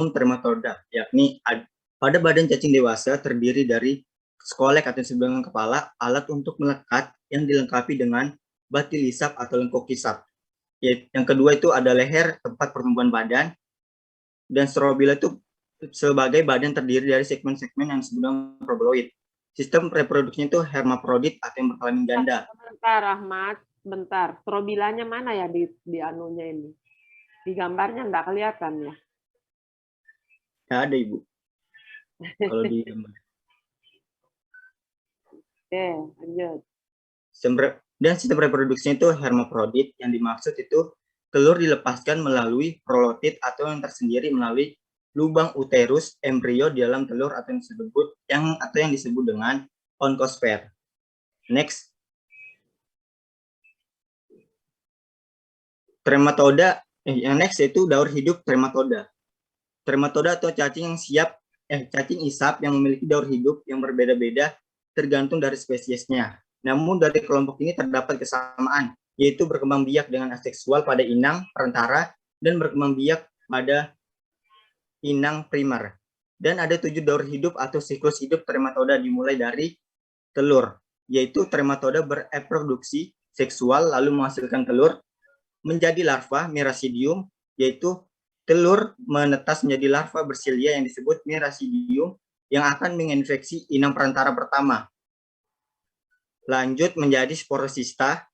trematoda, yakni pada badan cacing dewasa terdiri dari skolek atau sebelum kepala, alat untuk melekat yang dilengkapi dengan batil hisap atau lengkok hisap. Yang kedua itu ada leher, tempat pertumbuhan badan, dan strobila itu sebagai badan terdiri dari segmen-segmen yang disebut dengan proboloid. Sistem reproduksinya itu hermafrodit atau yang berkelamin ganda. Bentar, Ahmad. Bentar. Strobilanya mana ya di anunya ini? Di gambarnya nggak kelihatan ya? Ya ada, Ibu. Kalau di gambar. Oke, lanjut. Dan sistem reproduksinya itu hermafrodit, yang dimaksud itu telur dilepaskan melalui prolotid atau yang tersendiri melalui lubang uterus embrio di dalam telur atau yang disebut dengan onkosfer. Next. Trematoda, yang next yaitu daur hidup trematoda. Trematoda atau cacing isap yang memiliki daur hidup yang berbeda-beda tergantung dari spesiesnya. Namun dari kelompok ini terdapat kesamaan, yaitu berkembang biak dengan aseksual pada inang perantara dan berkembang biak pada inang primer. Dan ada 7 daur hidup atau siklus hidup trematoda dimulai dari telur, yaitu trematoda bereproduksi seksual lalu menghasilkan telur, menjadi larva mirasidium, yaitu telur menetas menjadi larva bersilia yang disebut mirasidium yang akan menginfeksi inang perantara pertama. Lanjut menjadi sporosista.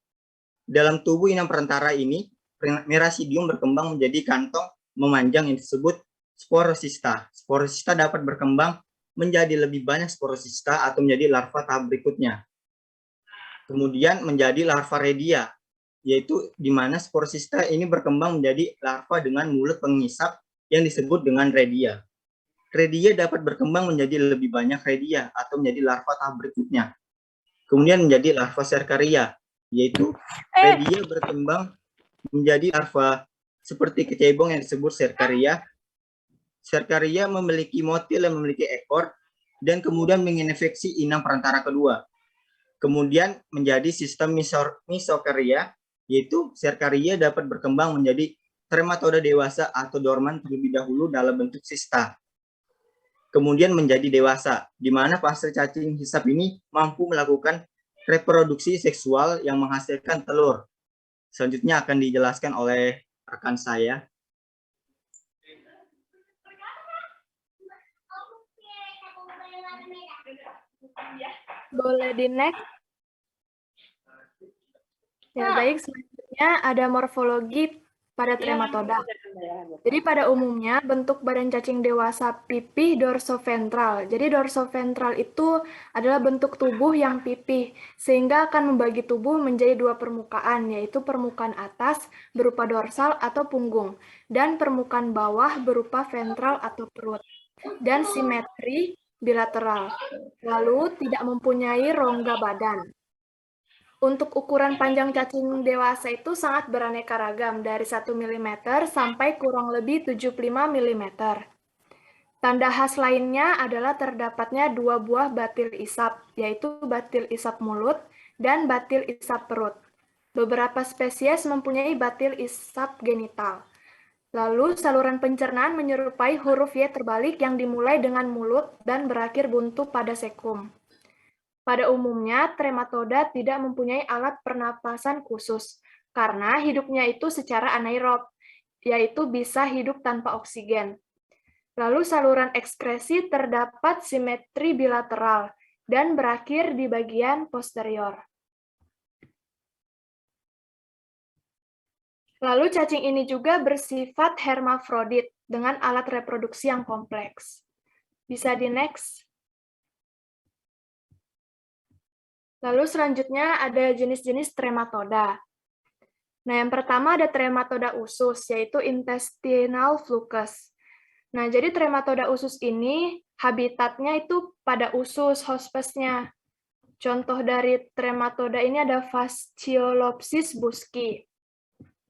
Dalam tubuh inang perantara ini, mirasidium berkembang menjadi kantong memanjang yang disebut sporosista. Sporosista dapat berkembang menjadi lebih banyak sporosista atau menjadi larva tahap berikutnya. Kemudian menjadi larva redia, yaitu di mana sporosista ini berkembang menjadi larva dengan mulut pengisap yang disebut dengan redia. Redia dapat berkembang menjadi lebih banyak redia atau menjadi larva tahap berikutnya. Kemudian menjadi larva serkaria, yaitu redia berkembang menjadi larva seperti kecebong yang disebut serkaria. Serkaria memiliki motil yang memiliki ekor dan kemudian menginfeksi inang perantara kedua. Kemudian menjadi sistem mesokaria, yaitu serkaria dapat berkembang menjadi trematoda dewasa atau dorman terlebih dahulu dalam bentuk sista. Kemudian menjadi dewasa, di mana fase cacing hisap ini mampu melakukan reproduksi seksual yang menghasilkan telur. Selanjutnya akan dijelaskan oleh rekan saya. Boleh di next? Ya, baik. Selanjutnya ada morfologi pada trematoda. Jadi pada umumnya bentuk badan cacing dewasa pipih dorsoventral. Jadi dorsoventral itu adalah bentuk tubuh yang pipih, sehingga akan membagi tubuh menjadi 2 permukaan, yaitu permukaan atas berupa dorsal atau punggung, dan permukaan bawah berupa ventral atau perut, dan simetri bilateral. Lalu tidak mempunyai rongga badan. Untuk ukuran panjang cacing dewasa itu sangat beraneka ragam, dari 1 mm sampai kurang lebih 75 mm. Tanda khas lainnya adalah terdapatnya 2 buah batil isap, yaitu batil isap mulut dan batil isap perut. Beberapa spesies mempunyai batil isap genital. Lalu saluran pencernaan menyerupai huruf Y terbalik yang dimulai dengan mulut dan berakhir buntu pada sekum. Pada umumnya, trematoda tidak mempunyai alat pernapasan khusus, karena hidupnya itu secara anaerob, yaitu bisa hidup tanpa oksigen. Lalu saluran ekskresi terdapat simetri bilateral, dan berakhir di bagian posterior. Lalu cacing ini juga bersifat hermafrodit, dengan alat reproduksi yang kompleks. Bisa di next? Lalu selanjutnya ada jenis-jenis trematoda. Nah, yang pertama ada trematoda usus, yaitu intestinal flucus. Nah, jadi trematoda usus ini habitatnya itu pada usus hospesnya. Contoh dari trematoda ini ada Fasciolopsis busci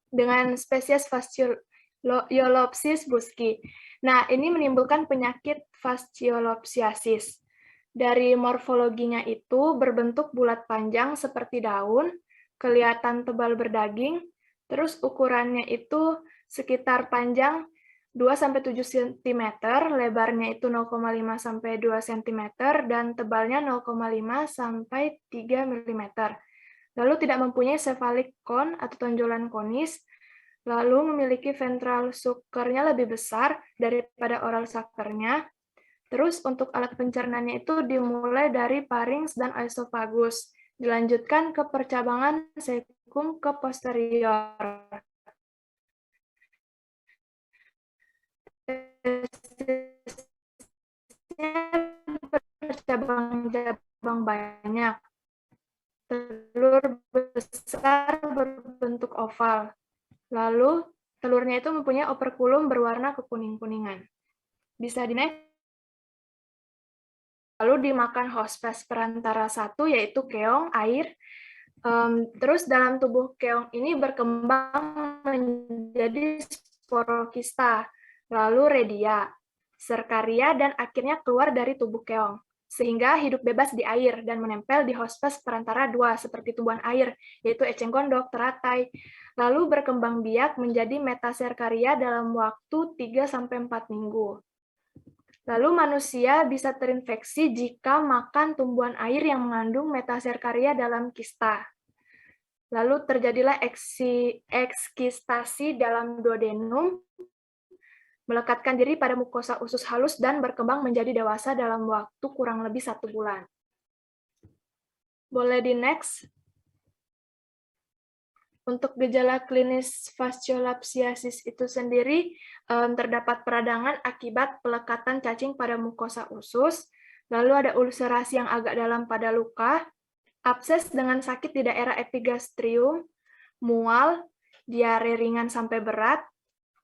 dengan spesies Fasciolopsis busci. Nah, ini menimbulkan penyakit fasciolopsiasis. Dari morfologinya itu berbentuk bulat panjang seperti daun, kelihatan tebal berdaging, terus ukurannya itu sekitar panjang 2-7 cm, lebarnya itu 0,5 sampai 2 cm, dan tebalnya 0,5 sampai 3 mm. Lalu tidak mempunyai cephalic cone atau tonjolan konis, lalu memiliki ventral suckernya lebih besar daripada oral suckernya. Terus untuk alat pencernaannya itu dimulai dari pharynx dan esophagus, dilanjutkan ke percabangan cecum ke posterior. Bercabang-cabang banyak. Telur besar berbentuk oval. Lalu telurnya itu mempunyai operkulum berwarna kekuning-kuningan. Bisa di-next. Lalu dimakan hospes perantara 1, yaitu keong, air. Terus dalam tubuh keong ini berkembang menjadi sporokista, lalu redia, serkaria, dan akhirnya keluar dari tubuh keong, sehingga hidup bebas di air dan menempel di hospes perantara 2 seperti tumbuhan air, yaitu eceng gondok, teratai, lalu berkembang biak menjadi metaserkaria dalam waktu 3-4 minggu. Lalu manusia bisa terinfeksi jika makan tumbuhan air yang mengandung metaserkaria dalam kista. Lalu terjadilah ekskistasi dalam duodenum, melekatkan diri pada mukosa usus halus dan berkembang menjadi dewasa dalam waktu kurang lebih 1 bulan. Boleh di-next. Untuk gejala klinis fasciolapsiasis itu sendiri, terdapat peradangan akibat pelekatan cacing pada mukosa usus, lalu ada ulcerasi yang agak dalam pada luka, abses dengan sakit di daerah epigastrium, mual, diare ringan sampai berat,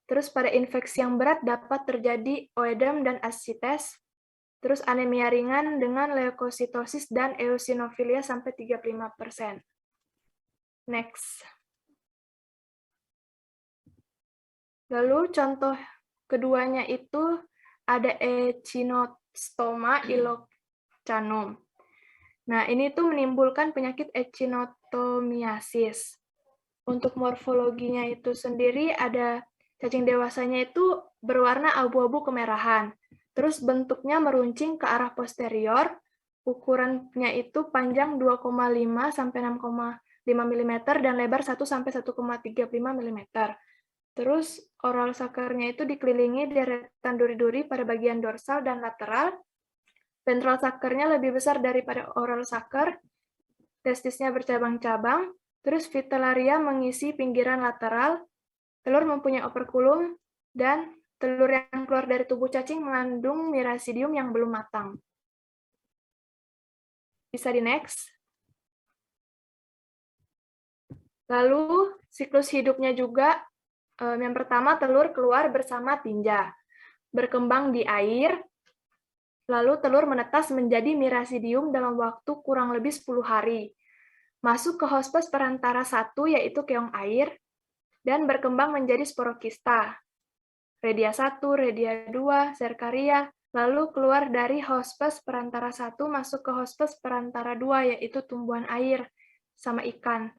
terus pada infeksi yang berat dapat terjadi oedem dan ascites, terus anemia ringan dengan leukositosis dan eosinofilia sampai 35%. Next. Lalu contoh keduanya itu ada Echinostoma iloccanum. Nah, ini tuh menimbulkan penyakit echinotomiasis. Untuk morfologinya itu sendiri ada cacing dewasanya itu berwarna abu-abu kemerahan. Terus bentuknya meruncing ke arah posterior, ukurannya itu panjang 2,5 sampai 6,5 mm dan lebar 1 sampai 1,35 mm. Terus oral suckernya itu dikelilingi deretan duri-duri pada bagian dorsal dan lateral. Ventral suckernya lebih besar daripada oral sucker. Testisnya bercabang-cabang. Terus vitellaria mengisi pinggiran lateral. Telur mempunyai operkulum dan telur yang keluar dari tubuh cacing mengandung miracidium yang belum matang. Bisa di next. Lalu siklus hidupnya juga. Yang pertama, telur keluar bersama tinja, berkembang di air, lalu telur menetas menjadi miracidium dalam waktu kurang lebih 10 hari. Masuk ke hospes perantara 1, yaitu keong air, dan berkembang menjadi sporokista. Redia 1, redia 2, serkaria, lalu keluar dari hospes perantara 1 masuk ke hospes perantara 2, yaitu tumbuhan air, sama ikan.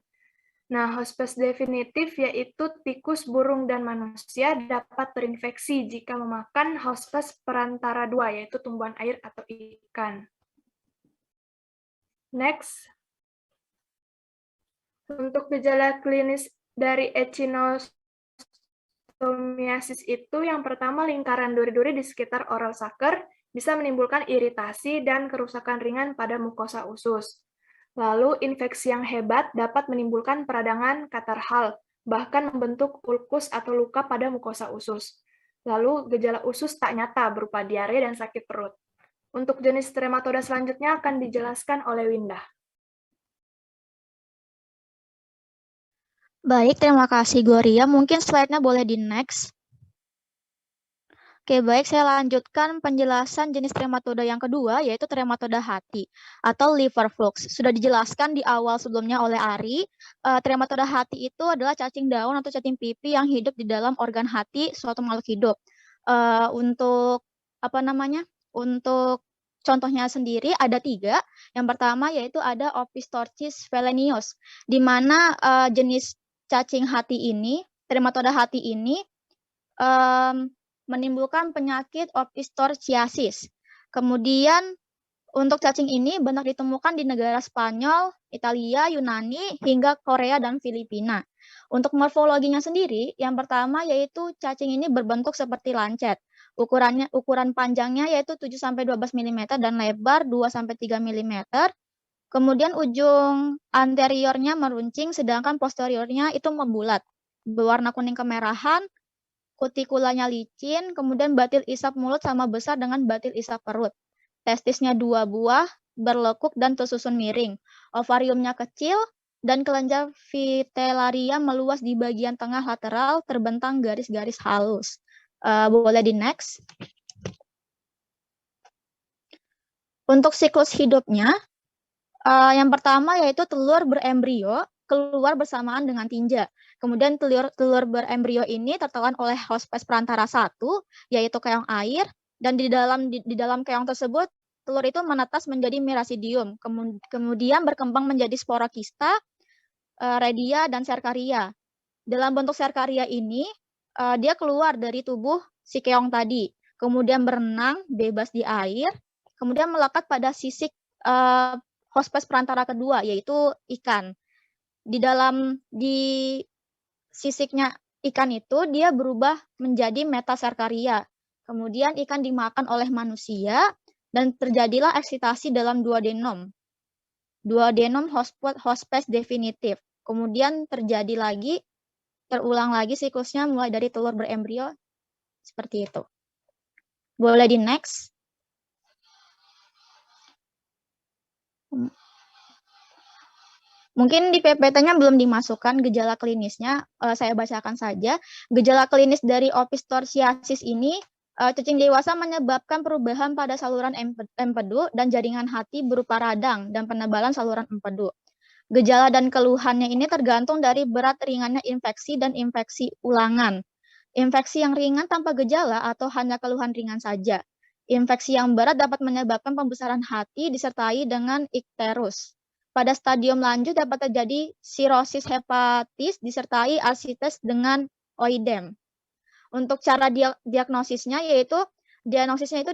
Nah, hospes definitif yaitu tikus, burung, dan manusia dapat terinfeksi jika memakan hospes perantara 2, yaitu tumbuhan air atau ikan. Next. Untuk gejala klinis dari echinostomiasis itu, yang pertama lingkaran duri-duri di sekitar oral sucker bisa menimbulkan iritasi dan kerusakan ringan pada mukosa usus. Lalu, infeksi yang hebat dapat menimbulkan peradangan catarrh hal, bahkan membentuk ulkus atau luka pada mukosa usus. Lalu, gejala usus tak nyata berupa diare dan sakit perut. Untuk jenis trematoda selanjutnya akan dijelaskan oleh Windah. Baik, terima kasih Gloria. Mungkin slide-nya boleh di next. Oke, baik, saya lanjutkan penjelasan jenis trematoda yang kedua, yaitu trematoda hati atau liver flux. Sudah dijelaskan di awal sebelumnya oleh Ari, trematoda hati itu adalah cacing daun atau cacing pipi yang hidup di dalam organ hati suatu makhluk hidup. Untuk contohnya sendiri ada 3. Yang pertama yaitu ada Opistorchis felenius, di mana jenis cacing hati ini, trematoda hati ini, menimbulkan penyakit opistorchiasis. Kemudian untuk cacing ini banyak ditemukan di negara Spanyol, Italia, Yunani, hingga Korea dan Filipina. Untuk morfologinya sendiri, yang pertama yaitu cacing ini berbentuk seperti lancet. Ukuran panjangnya yaitu 7-12 mm dan lebar 2-3 mm. Kemudian ujung anteriornya meruncing, sedangkan posteriornya itu membulat, berwarna kuning kemerahan, kutikulanya licin, kemudian batil isap mulut sama besar dengan batil isap perut. Testisnya 2 buah, berlekuk dan tersusun miring. Ovariumnya kecil, dan kelenjar vitellaria meluas di bagian tengah lateral, terbentang garis-garis halus. Boleh di next. Untuk siklus hidupnya, yang pertama yaitu telur berembrio keluar bersamaan dengan tinja. Kemudian telur berembrio ini tertelan oleh hospes perantara 1, yaitu keong air, dan di dalam keong tersebut telur itu menetas menjadi mirasidium, kemudian berkembang menjadi sporokista, redia, dan serkaria. Dalam bentuk serkaria ini, dia keluar dari tubuh si keong tadi, kemudian berenang bebas di air, kemudian melekat pada sisik hospes perantara kedua, yaitu ikan. Di sisiknya ikan itu dia berubah menjadi metaserkaria. Kemudian ikan dimakan oleh manusia dan terjadilah eksitasi dalam duodenom. Duodenom hospes definitif. Kemudian terulang lagi siklusnya mulai dari telur berembrio seperti itu. Boleh di next. Mungkin di PPT-nya belum dimasukkan gejala klinisnya, saya bacakan saja. Gejala klinis dari opistorchiasis ini, cacing dewasa menyebabkan perubahan pada saluran empedu dan jaringan hati berupa radang dan penebalan saluran empedu. Gejala dan keluhannya ini tergantung dari berat ringannya infeksi dan infeksi ulangan. Infeksi yang ringan tanpa gejala atau hanya keluhan ringan saja. Infeksi yang berat dapat menyebabkan pembesaran hati disertai dengan ikterus. Pada stadium lanjut dapat terjadi sirosis hepatis disertai asites dengan oidem. Untuk cara diagnosisnya itu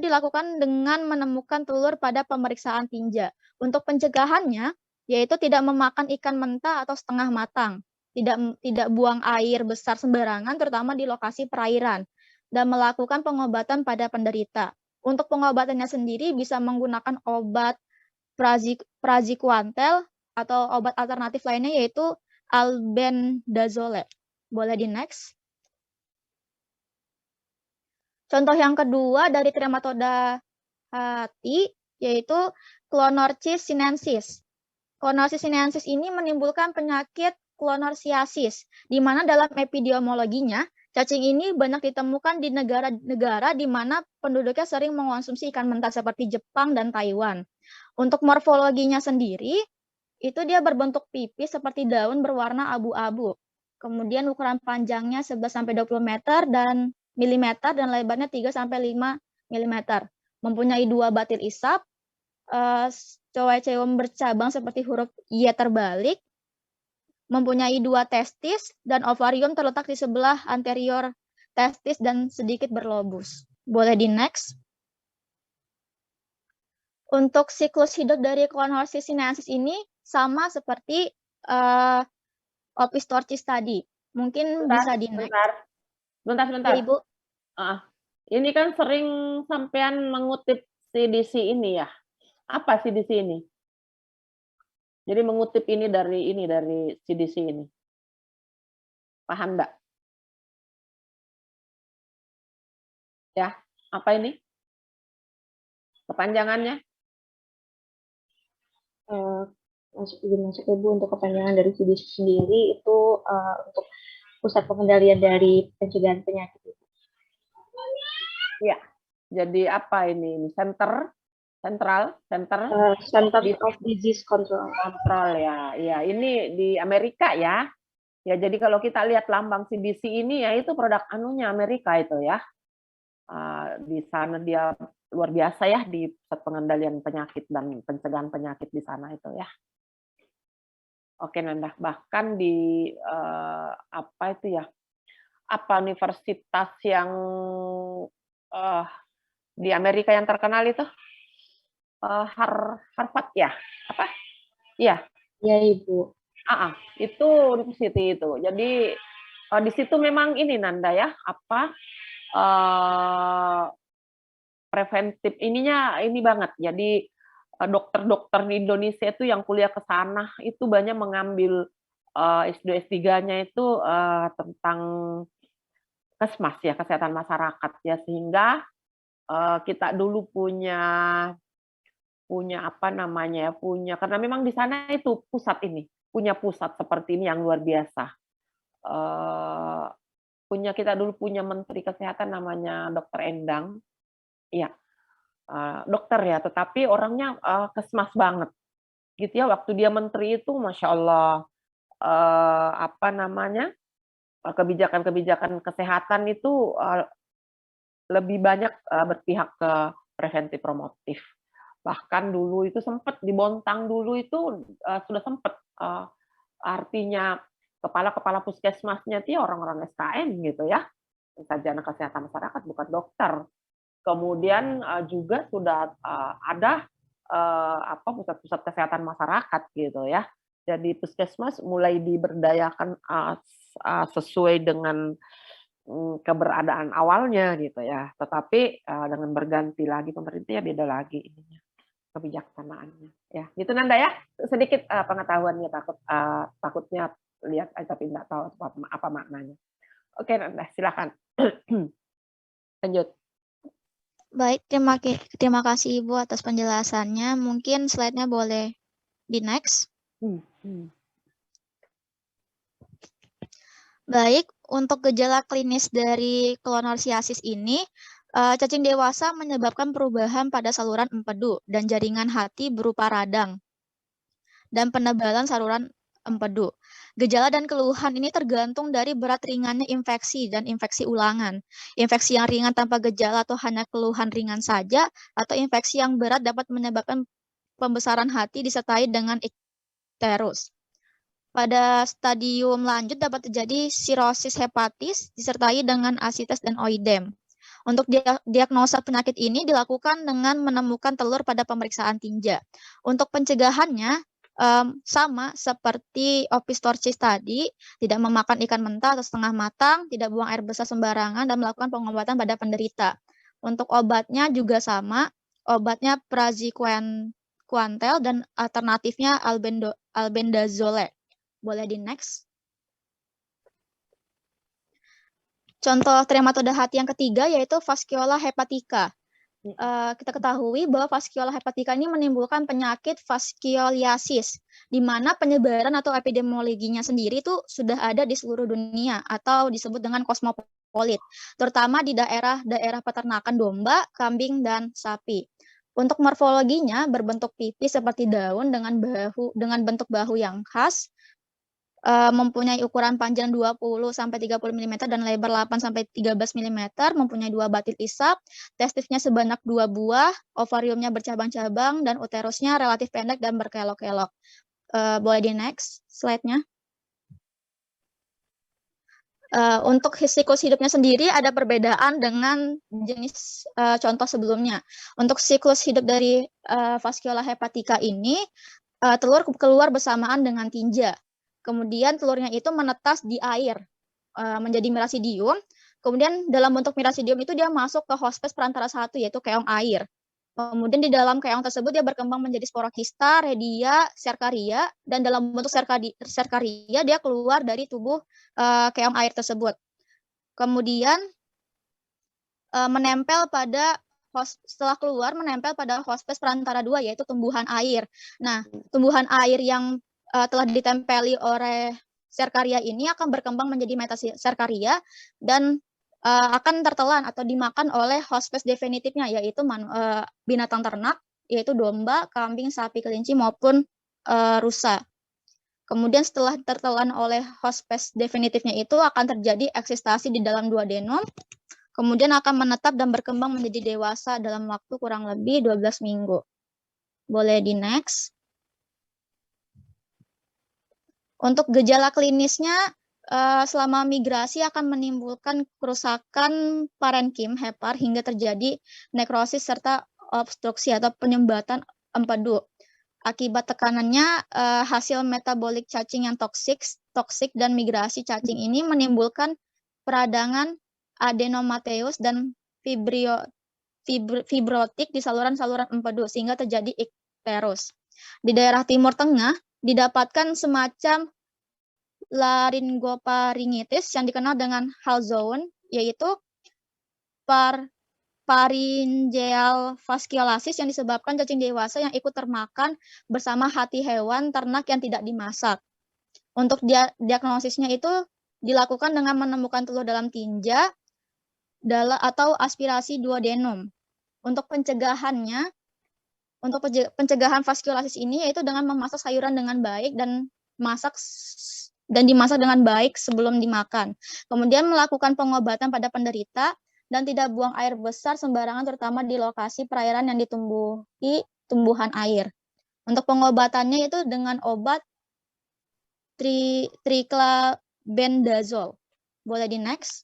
dilakukan dengan menemukan telur pada pemeriksaan tinja. Untuk pencegahannya yaitu tidak memakan ikan mentah atau setengah matang, tidak buang air besar sembarangan terutama di lokasi perairan, dan melakukan pengobatan pada penderita. Untuk pengobatannya sendiri bisa menggunakan obat praziquantel atau obat alternatif lainnya yaitu albendazole. Boleh di next. Contoh yang kedua dari trematoda hati yaitu Clonorchis sinensis. Clonorchis sinensis ini menimbulkan penyakit clonorchiasis, di mana dalam epidemiologinya cacing ini banyak ditemukan di negara-negara di mana penduduknya sering mengonsumsi ikan mentah seperti Jepang dan Taiwan. Untuk morfologinya sendiri, itu dia berbentuk pipis seperti daun berwarna abu-abu. Kemudian ukuran panjangnya 11-20 meter dan milimeter dan lebarnya 3-5 milimeter. Mempunyai 2 batil isap, zoeceum bercabang seperti huruf Y terbalik, mempunyai 2 testis, dan ovarium terletak di sebelah anterior testis dan sedikit berlobus. Boleh di next. Untuk siklus hidup dari Clonorchis sinensis ini sama seperti opistorchis tadi. Mungkin bisa di next. Bentar. Ya, Ibu. Ini kan sering sampean mengutip CDC ini ya. Apa CDC ini? Jadi mengutip ini dari CDC ini. Paham enggak? Ya, apa ini? Kepanjangannya? Masuk Ibu untuk kepanjangan dari CDC sendiri itu untuk Pusat Pengendalian dari Pencegahan Penyakit. Ya, jadi apa ini? Center of Disease Control. Ya. Ya, ini di Amerika ya. Ya, jadi kalau kita lihat lambang CDC ini ya itu produk anunya Amerika itu ya. Di sana dia luar biasa ya di Pusat Pengendalian Penyakit dan Pencegahan Penyakit di sana itu ya. Oke Nanda, bahkan di apa itu ya? apa universitas yang di Amerika yang terkenal itu? Harvard ya? Apa? Iya. Ya, Ibu. Itu university itu. Jadi di situ memang ini Nanda ya, apa preventif ininya ini banget. Jadi dokter-dokter di Indonesia itu yang kuliah ke sana itu banyak mengambil S2 S3-nya itu tentang Kesmas ya, kesehatan masyarakat ya, sehingga kita dulu punya apa namanya ya, karena memang di sana itu punya pusat seperti ini yang luar biasa. Kita dulu punya menteri kesehatan namanya Dr. Endang. Iya, dokter ya, tetapi orangnya kesmas banget. Gitu ya, waktu dia menteri itu Masya Allah, apa namanya, kebijakan-kebijakan kesehatan itu lebih banyak berpihak ke preventif promotif. Bahkan dulu itu sempat di Bontang dulu itu sudah sempat artinya kepala-kepala puskesmasnya itu orang-orang SKM gitu ya, sarjana kesehatan masyarakat bukan dokter. Kemudian juga sudah ada pusat-pusat kesehatan masyarakat gitu ya. Jadi puskesmas mulai diberdayakan sesuai dengan keberadaan awalnya gitu ya. Tetapi dengan berganti lagi pemerintah ya beda lagi ininya, kebijaksanaannya. Ya, gitu Nanda ya. Sedikit pengetahuannya takutnya lihat tapi tidak tahu apa maknanya. Oke Nanda, silakan. Lanjut. Baik, terima kasih Ibu atas penjelasannya. Mungkin slide-nya boleh di next. Baik, untuk gejala klinis dari klonosiasis ini, cacing dewasa menyebabkan perubahan pada saluran empedu dan jaringan hati berupa radang dan penebalan saluran empedu. Gejala dan keluhan ini tergantung dari berat ringannya infeksi dan infeksi ulangan. Infeksi yang ringan tanpa gejala atau hanya keluhan ringan saja, atau infeksi yang berat dapat menyebabkan pembesaran hati disertai dengan ikterus. Pada stadium lanjut dapat terjadi sirosis hepatis disertai dengan asites dan oidem. Untuk diagnosa penyakit ini dilakukan dengan menemukan telur pada pemeriksaan tinja. Untuk pencegahannya sama seperti opistorchis tadi, tidak memakan ikan mentah atau setengah matang, tidak buang air besar sembarangan, dan melakukan pengobatan pada penderita. Untuk obatnya juga sama, obatnya praziquantel dan alternatifnya albendazole. Boleh di next. Contoh trematoda hati yang ketiga yaitu vascular hepatica. Kita ketahui bahwa vascular hepatica ini menimbulkan penyakit vaskuliasis, di mana penyebaran atau epidemiologinya sendiri itu sudah ada di seluruh dunia atau disebut dengan kosmopolit, terutama di daerah-daerah peternakan domba, kambing, dan sapi. Untuk morfologinya berbentuk pipih seperti daun dengan bentuk bahu yang khas, mempunyai ukuran panjang 20-30 mm dan lebar 8-13 mm, mempunyai 2 batil isap, testisnya sebanyak 2 buah, ovariumnya bercabang-cabang, dan uterusnya relatif pendek dan berkelok-kelok. Boleh di next slide-nya. Untuk siklus hidupnya sendiri ada perbedaan dengan jenis contoh sebelumnya. Untuk siklus hidup dari vascular hepatica ini, telur keluar bersamaan dengan tinja. Kemudian telurnya itu menetas di air menjadi mirasidium. Kemudian dalam bentuk mirasidium itu dia masuk ke hospes perantara satu yaitu keong air. Kemudian di dalam keong tersebut dia berkembang menjadi sporokista, redia, serkaria, dan dalam bentuk serkaria dia keluar dari tubuh keong air tersebut. Kemudian setelah keluar menempel pada hospes perantara dua yaitu tumbuhan air. Nah, tumbuhan air yang telah ditempeli oleh serkaria ini akan berkembang menjadi metaserkaria dan akan tertelan atau dimakan oleh hospes definitifnya yaitu binatang ternak yaitu domba, kambing, sapi, kelinci maupun rusa. Kemudian setelah tertelan oleh hospes definitifnya itu akan terjadi eksistasi di dalam duodenum. Kemudian akan menetap dan berkembang menjadi dewasa dalam waktu kurang lebih 12 minggu. Boleh di next. Untuk gejala klinisnya selama migrasi akan menimbulkan kerusakan parenkim hepar hingga terjadi nekrosis serta obstruksi atau penyumbatan empedu. Akibat tekanannya, hasil metabolik cacing yang toksik dan migrasi cacing ini menimbulkan peradangan adenomateus dan fibrotik di saluran-saluran empedu sehingga terjadi ikterus. Di daerah Timur Tengah didapatkan semacam laringoparingitis yang dikenal dengan Hal-Zone, yaitu pharyngeal vasculitis yang disebabkan cacing dewasa yang ikut termakan bersama hati hewan ternak yang tidak dimasak. Untuk diagnosisnya itu dilakukan dengan menemukan telur dalam tinja atau aspirasi duodenum. Untuk pencegahan vaskulitis ini yaitu dengan memasak sayuran dengan baik dan dimasak dengan baik sebelum dimakan. Kemudian melakukan pengobatan pada penderita dan tidak buang air besar sembarangan terutama di lokasi perairan yang ditumbuhi tumbuhan air. Untuk pengobatannya itu dengan obat triclabendazole. Boleh di next.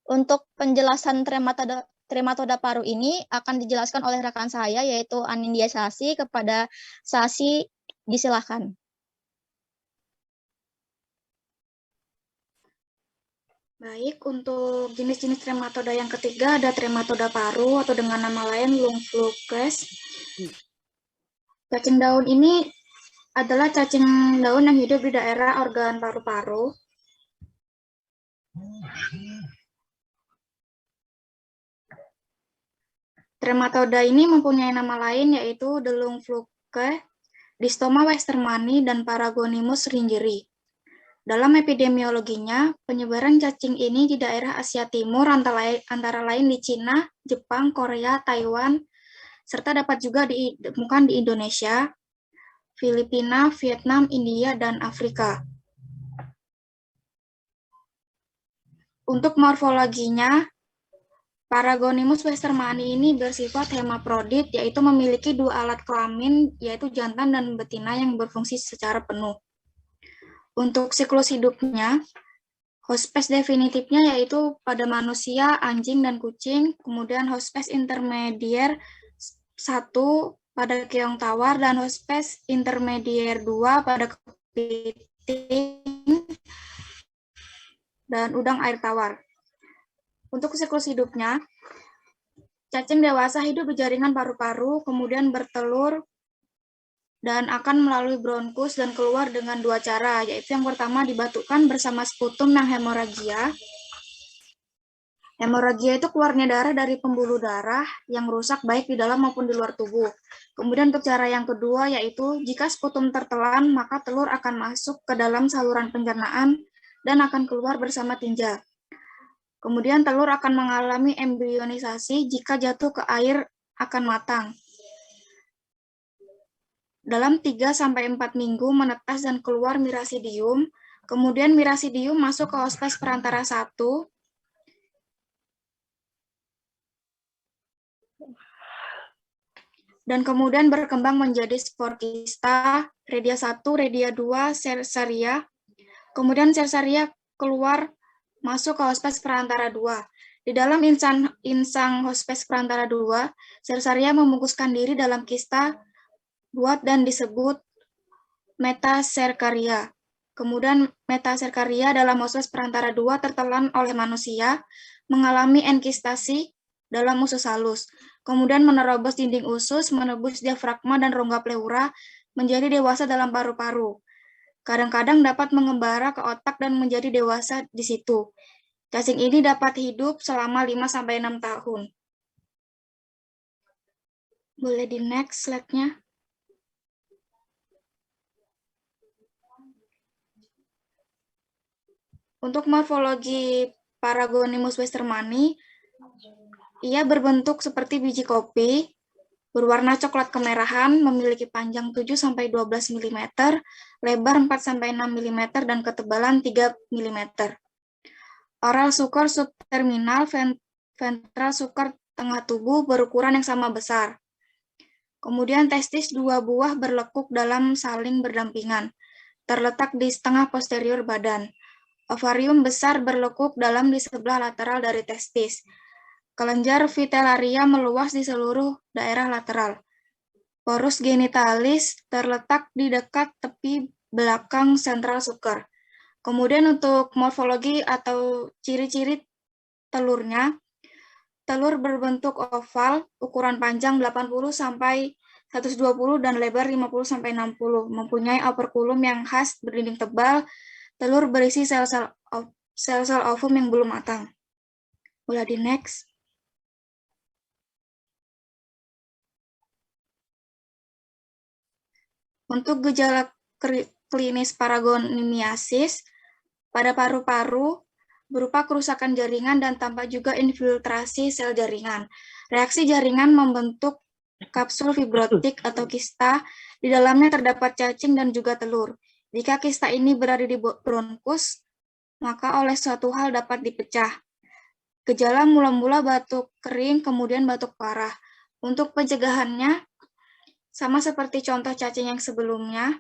Untuk penjelasan trematoda paru ini akan dijelaskan oleh rekan saya yaitu Anindya Sasi. Kepada Sasi disilakan. Baik, untuk jenis-jenis trematoda yang ketiga ada trematoda paru atau dengan nama lain Lungflukes. Cacing daun ini adalah cacing daun yang hidup di daerah organ paru-paru. Trematoda ini mempunyai nama lain yaitu The Lungfluke, Distoma westermani, dan Paragonimus ringeri. Dalam epidemiologinya, penyebaran cacing ini di daerah Asia Timur antara lain di Cina, Jepang, Korea, Taiwan, serta dapat juga ditemukan di Indonesia, Filipina, Vietnam, India, dan Afrika. Untuk morfologinya, Paragonimus westermani ini bersifat hermaprodit, yaitu memiliki dua alat kelamin, yaitu jantan dan betina yang berfungsi secara penuh. Untuk siklus hidupnya, hospes definitifnya yaitu pada manusia, anjing, dan kucing, kemudian hospes intermedier 1 pada keong tawar, dan hospes intermedier 2 pada kepiting dan udang air tawar. Untuk siklus hidupnya, cacing dewasa hidup di jaringan paru-paru, kemudian bertelur, dan akan melalui bronkus dan keluar dengan dua cara, yaitu yang pertama dibatukan bersama sputum yang hemoragia. Hemoragia itu keluarnya darah dari pembuluh darah yang rusak baik di dalam maupun di luar tubuh. Kemudian untuk cara yang kedua yaitu jika sputum tertelan, maka telur akan masuk ke dalam saluran pencernaan dan akan keluar bersama tinja. Kemudian telur akan mengalami embrionisasi, jika jatuh ke air akan matang. Dalam 3-4 minggu menetas dan keluar mirasidium, kemudian mirasidium masuk ke hospes perantara 1, dan kemudian berkembang menjadi spor kista, redia 1, redia 2, cersaria, kemudian cersaria keluar masuk ke hospes perantara 2. Di dalam insang hospes perantara 2, cersaria membungkuskan diri dalam kista buat dan disebut metacercaria. Kemudian metacercaria dalam hospes perantara 2 tertelan oleh manusia, mengalami enkistasi dalam usus halus. Kemudian menerobos dinding usus, menembus diafragma dan rongga pleura, menjadi dewasa dalam paru-paru. Kadang-kadang dapat mengembara ke otak dan menjadi dewasa di situ. Cacing ini dapat hidup selama 5-6 tahun. Boleh di next slide-nya. Untuk morfologi Paragonimus westermani, ia berbentuk seperti biji kopi, berwarna coklat kemerahan, memiliki panjang 7-12 mm, lebar 4-6 mm, dan ketebalan 3 mm. Oral sukar subterminal, ventral sukar tengah tubuh berukuran yang sama besar. Kemudian testis 2 buah berlekuk dalam saling berdampingan. terletak di setengah posterior badan. Ovarium besar berlekuk dalam di sebelah lateral dari testis. Kelenjar vitellaria meluas di seluruh daerah lateral. Porus genitalis terletak di dekat tepi belakang sentral suker. Kemudian untuk morfologi atau ciri-ciri telurnya, telur berbentuk oval, ukuran panjang 80 sampai 120 dan lebar 50 sampai 60, mempunyai operculum yang khas berdinding tebal. Telur berisi sel-sel ovum yang belum matang. Boleh di next. Untuk gejala klinis paragonimiasis pada paru-paru berupa kerusakan jaringan dan tampak juga infiltrasi sel jaringan. Reaksi jaringan membentuk kapsul fibrotik atau kista, di dalamnya terdapat cacing dan juga telur. Jika kista ini berada di bronkus, maka oleh suatu hal dapat dipecah. Gejala mula-mula batuk kering, kemudian batuk parah. Untuk pencegahannya, sama seperti contoh cacing yang sebelumnya,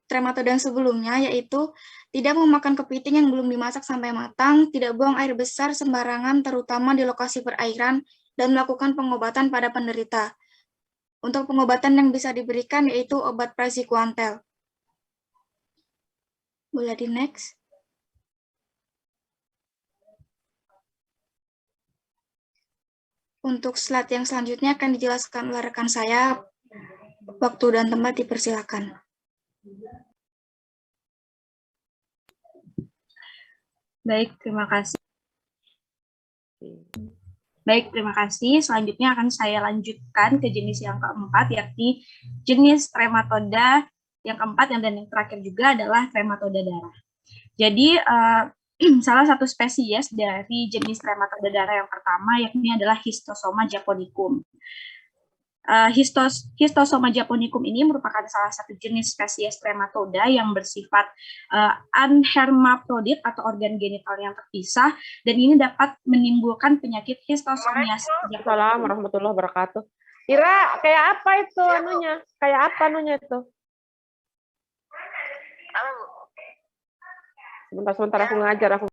trematoda yang sebelumnya, yaitu tidak memakan kepiting yang belum dimasak sampai matang, tidak buang air besar sembarangan, terutama di lokasi perairan, dan melakukan pengobatan pada penderita. Untuk pengobatan yang bisa diberikan yaitu obat praziquantel. Boleh di next. Untuk slide yang selanjutnya akan dijelaskan oleh rekan saya. Waktu dan tempat dipersilakan. Baik, terima kasih. Selanjutnya akan saya lanjutkan ke jenis yang keempat, yakni jenis trematoda yang keempat dan yang terakhir juga adalah trematoda darah. Jadi, salah satu spesies dari jenis trematoda darah yang pertama yakni adalah Histosoma japonicum. Histosoma japonicum ini merupakan salah satu jenis spesies trematoda yang bersifat anhermaprodit atau organ genital yang terpisah, dan ini dapat menimbulkan penyakit histosomiasis. Assalamualaikum warahmatullahi wabarakatuh. Ira, kayak apa itu anunya? Kayak apa anunya itu? Sebentar aku ngajar aku.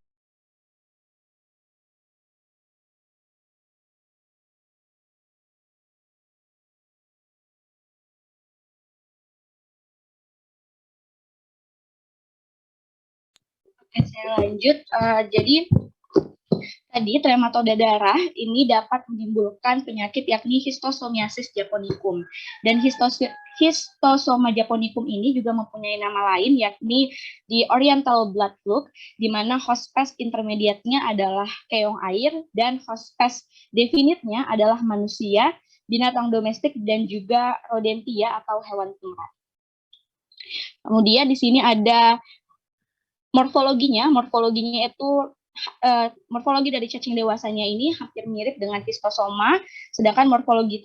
Oke, saya lanjut. Jadi tadi trematoda darah ini dapat menimbulkan penyakit yakni histosomiasis japonicum. Dan histosoma japonicum ini juga mempunyai nama lain yakni di oriental blood fluke, di mana hospes intermediate-nya adalah keong air dan hospes definite-nya adalah manusia, binatang domestik, dan juga rodentia atau hewan ternak. Kemudian di sini ada morfologinya itu morfologi dari cacing dewasanya ini hampir mirip dengan histosoma, sedangkan morfologi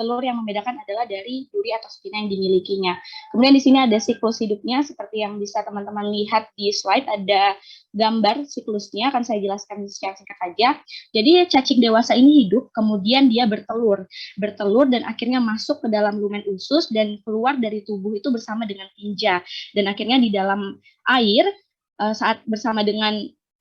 telur yang membedakan adalah dari duri atau spina yang dimilikinya. Kemudian di sini ada siklus hidupnya seperti yang bisa teman-teman lihat di slide, ada gambar siklusnya, akan saya jelaskan secara singkat saja. Jadi cacing dewasa ini hidup, kemudian dia bertelur dan akhirnya masuk ke dalam lumen usus dan keluar dari tubuh itu bersama dengan tinja, dan akhirnya di dalam air saat bersama dengan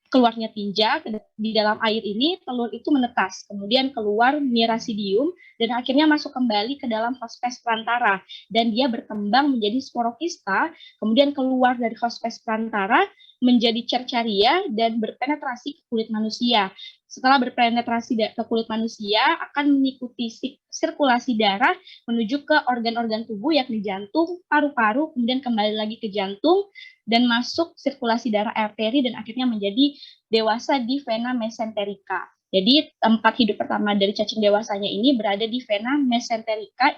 keluarnya tinja di dalam air ini, telur itu menetas, kemudian keluar mirasidium dan akhirnya masuk kembali ke dalam hospes prantara, dan dia berkembang menjadi sporokista, kemudian keluar dari hospes prantara menjadi cercaria dan berpenetrasi ke kulit manusia. Setelah berpenetrasi ke kulit manusia, akan mengikuti sirkulasi darah menuju ke organ-organ tubuh yakni jantung, paru-paru, kemudian kembali lagi ke jantung dan masuk sirkulasi darah arteri dan akhirnya menjadi dewasa di vena mesenterica. Jadi tempat hidup pertama dari cacing dewasanya ini berada di vena mesenterica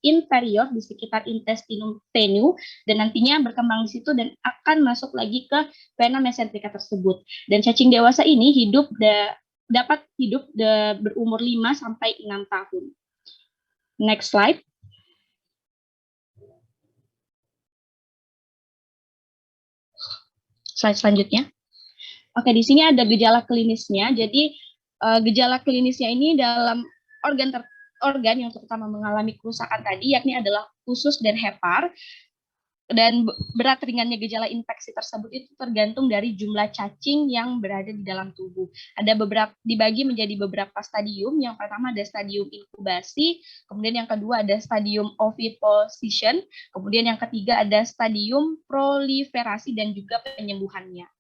inferior di sekitar intestinum tenue, dan nantinya berkembang di situ dan akan masuk lagi ke vena mesenterica tersebut. Dan cacing dewasa ini dapat hidup berumur 5 sampai 6 tahun. Next slide. Slide selanjutnya. Oke, di sini ada gejala klinisnya. Jadi gejala klinisnya ini dalam organ yang terutama mengalami kerusakan tadi, yakni adalah usus dan hepar. Dan berat ringannya gejala infeksi tersebut itu tergantung dari jumlah cacing yang berada di dalam tubuh. Ada beberapa, dibagi menjadi beberapa stadium. Yang pertama ada stadium inkubasi, kemudian yang kedua ada stadium oviposition, kemudian yang ketiga ada stadium proliferasi dan juga penyembuhannya.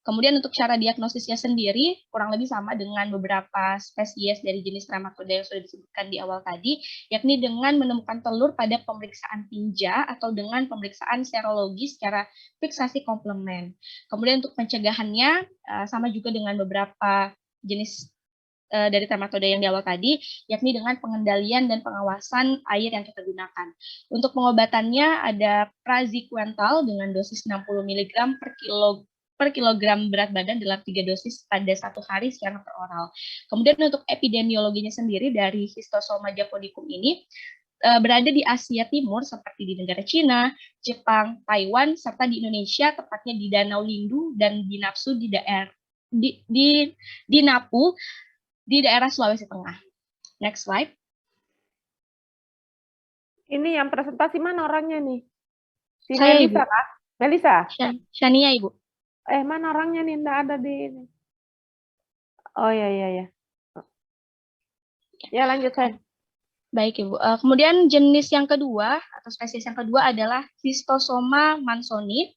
Kemudian untuk cara diagnosisnya sendiri kurang lebih sama dengan beberapa spesies dari jenis trematoda yang sudah disebutkan di awal tadi, yakni dengan menemukan telur pada pemeriksaan tinja atau dengan pemeriksaan serologi secara fiksasi komplement. Kemudian untuk pencegahannya sama juga dengan beberapa jenis dari trematoda yang di awal tadi, yakni dengan pengendalian dan pengawasan air yang kita gunakan. Untuk pengobatannya ada praziquantal dengan dosis 60 mg per kilogram berat badan dalam 3 dosis pada 1 hari secara peroral. Kemudian untuk epidemiologinya sendiri dari Histosoma japonicum ini berada di Asia Timur seperti di negara Cina, Jepang, Taiwan, serta di Indonesia tepatnya di Danau Lindu dan di Napsu di daerah di Napu di daerah Sulawesi Tengah. Next slide. Ini yang presentasi mana orangnya nih? Si Saya, Melisa Ibu. kah? Melisa? Shania, Ibu. Mana orangnya nih? Nggak ada di ini. Oh ya. Ya lanjut saya. Baik, Ibu. Kemudian jenis yang kedua atau spesies yang kedua adalah Histosoma mansoni.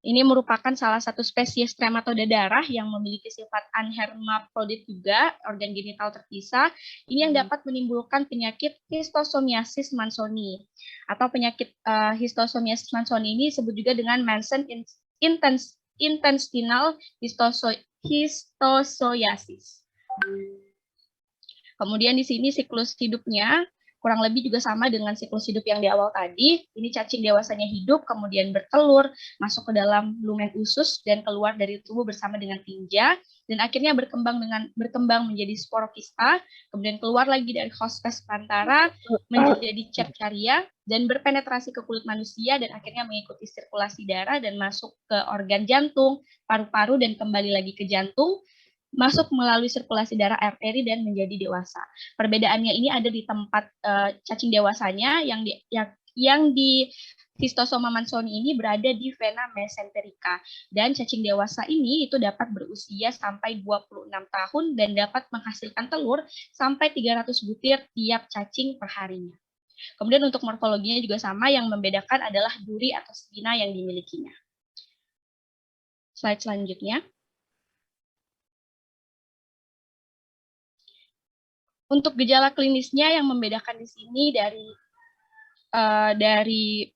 Ini merupakan salah satu spesies trematoda darah yang memiliki sifat anhermaprodit juga, organ genital terpisah. Ini yang dapat menimbulkan penyakit histosomiasis mansoni. Atau penyakit histosomiasis mansoni ini disebut juga dengan Manson intestinal histosoniasis. Kemudian di sini siklus hidupnya kurang lebih juga sama dengan siklus hidup yang di awal tadi. Ini cacing dewasanya hidup, kemudian bertelur, masuk ke dalam lumen usus dan keluar dari tubuh bersama dengan tinja, dan akhirnya berkembang menjadi sporokista, kemudian keluar lagi dari hospes plantara menjadi Cercaria dan berpenetrasi ke kulit manusia dan akhirnya mengikuti sirkulasi darah dan masuk ke organ jantung, paru-paru dan kembali lagi ke jantung, masuk melalui sirkulasi darah arteri dan menjadi dewasa. Perbedaannya ini ada di tempat cacing dewasanya yang di Histosoma mansoni ini berada di vena mesenterica, dan cacing dewasa ini itu dapat berusia sampai 26 tahun dan dapat menghasilkan telur sampai 300 butir tiap cacing per harinya. Kemudian untuk morfologinya juga sama, yang membedakan adalah duri atau spina yang dimilikinya. Slide selanjutnya. Untuk gejala klinisnya yang membedakan di sini dari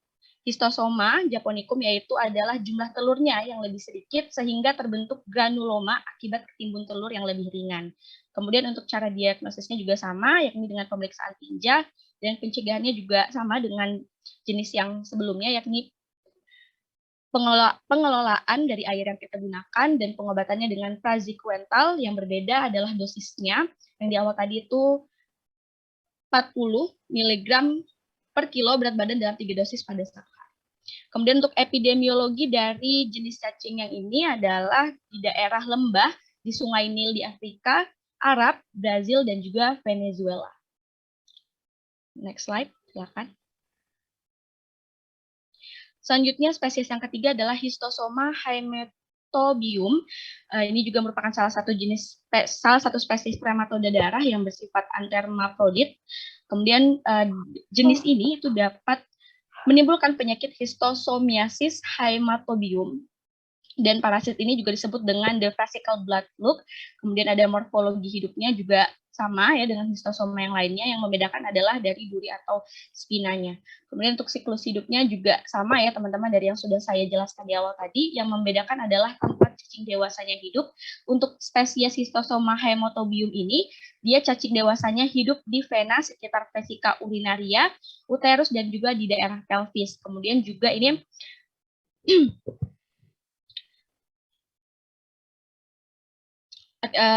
Histosoma japonicum yaitu adalah jumlah telurnya yang lebih sedikit sehingga terbentuk granuloma akibat ketimbun telur yang lebih ringan. Kemudian untuk cara diagnosisnya juga sama, yakni dengan pemeriksaan tinja, dan pencegahannya juga sama dengan jenis yang sebelumnya, yakni pengelolaan dari air yang kita gunakan dan pengobatannya dengan praziquantal. Yang berbeda adalah dosisnya, yang di awal tadi itu 40 mg per kilo berat badan dalam 3 dosis pada 1 hari. Kemudian untuk epidemiologi dari jenis cacing yang ini adalah di daerah lembah di Sungai Nil di Afrika, Arab, Brazil, dan juga Venezuela. Next slide, silakan. Selanjutnya spesies yang ketiga adalah Histosoma haematobium. Ini juga merupakan salah satu spesies trematoda darah yang bersifat anhermaprodit. Kemudian jenis ini itu dapat menimbulkan penyakit histosomiasis haematobium. Dan parasit ini juga disebut dengan the vesicle blood fluke. Kemudian ada morfologi hidupnya juga sama ya dengan histosoma yang lainnya, yang membedakan adalah dari duri atau spinanya. Kemudian untuk siklus hidupnya juga sama ya teman-teman dari yang sudah saya jelaskan di awal tadi, yang membedakan adalah tempat cacing dewasanya hidup. Untuk spesies Histosoma haematobium ini, dia cacing dewasanya hidup di vena sekitar vesika urinaria, uterus, dan juga di daerah pelvis. Kemudian juga ini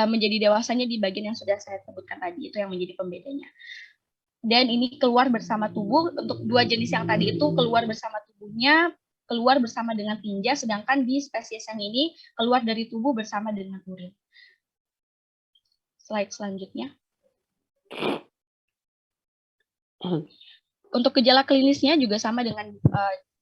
menjadi dewasanya di bagian yang sudah saya sebutkan tadi, itu yang menjadi pembedanya. Dan ini keluar bersama tubuh. Untuk dua jenis yang tadi itu keluar bersama tubuhnya, keluar bersama dengan tinja, sedangkan di spesies yang ini keluar dari tubuh bersama dengan urin. Slide selanjutnya. Untuk gejala klinisnya juga sama dengan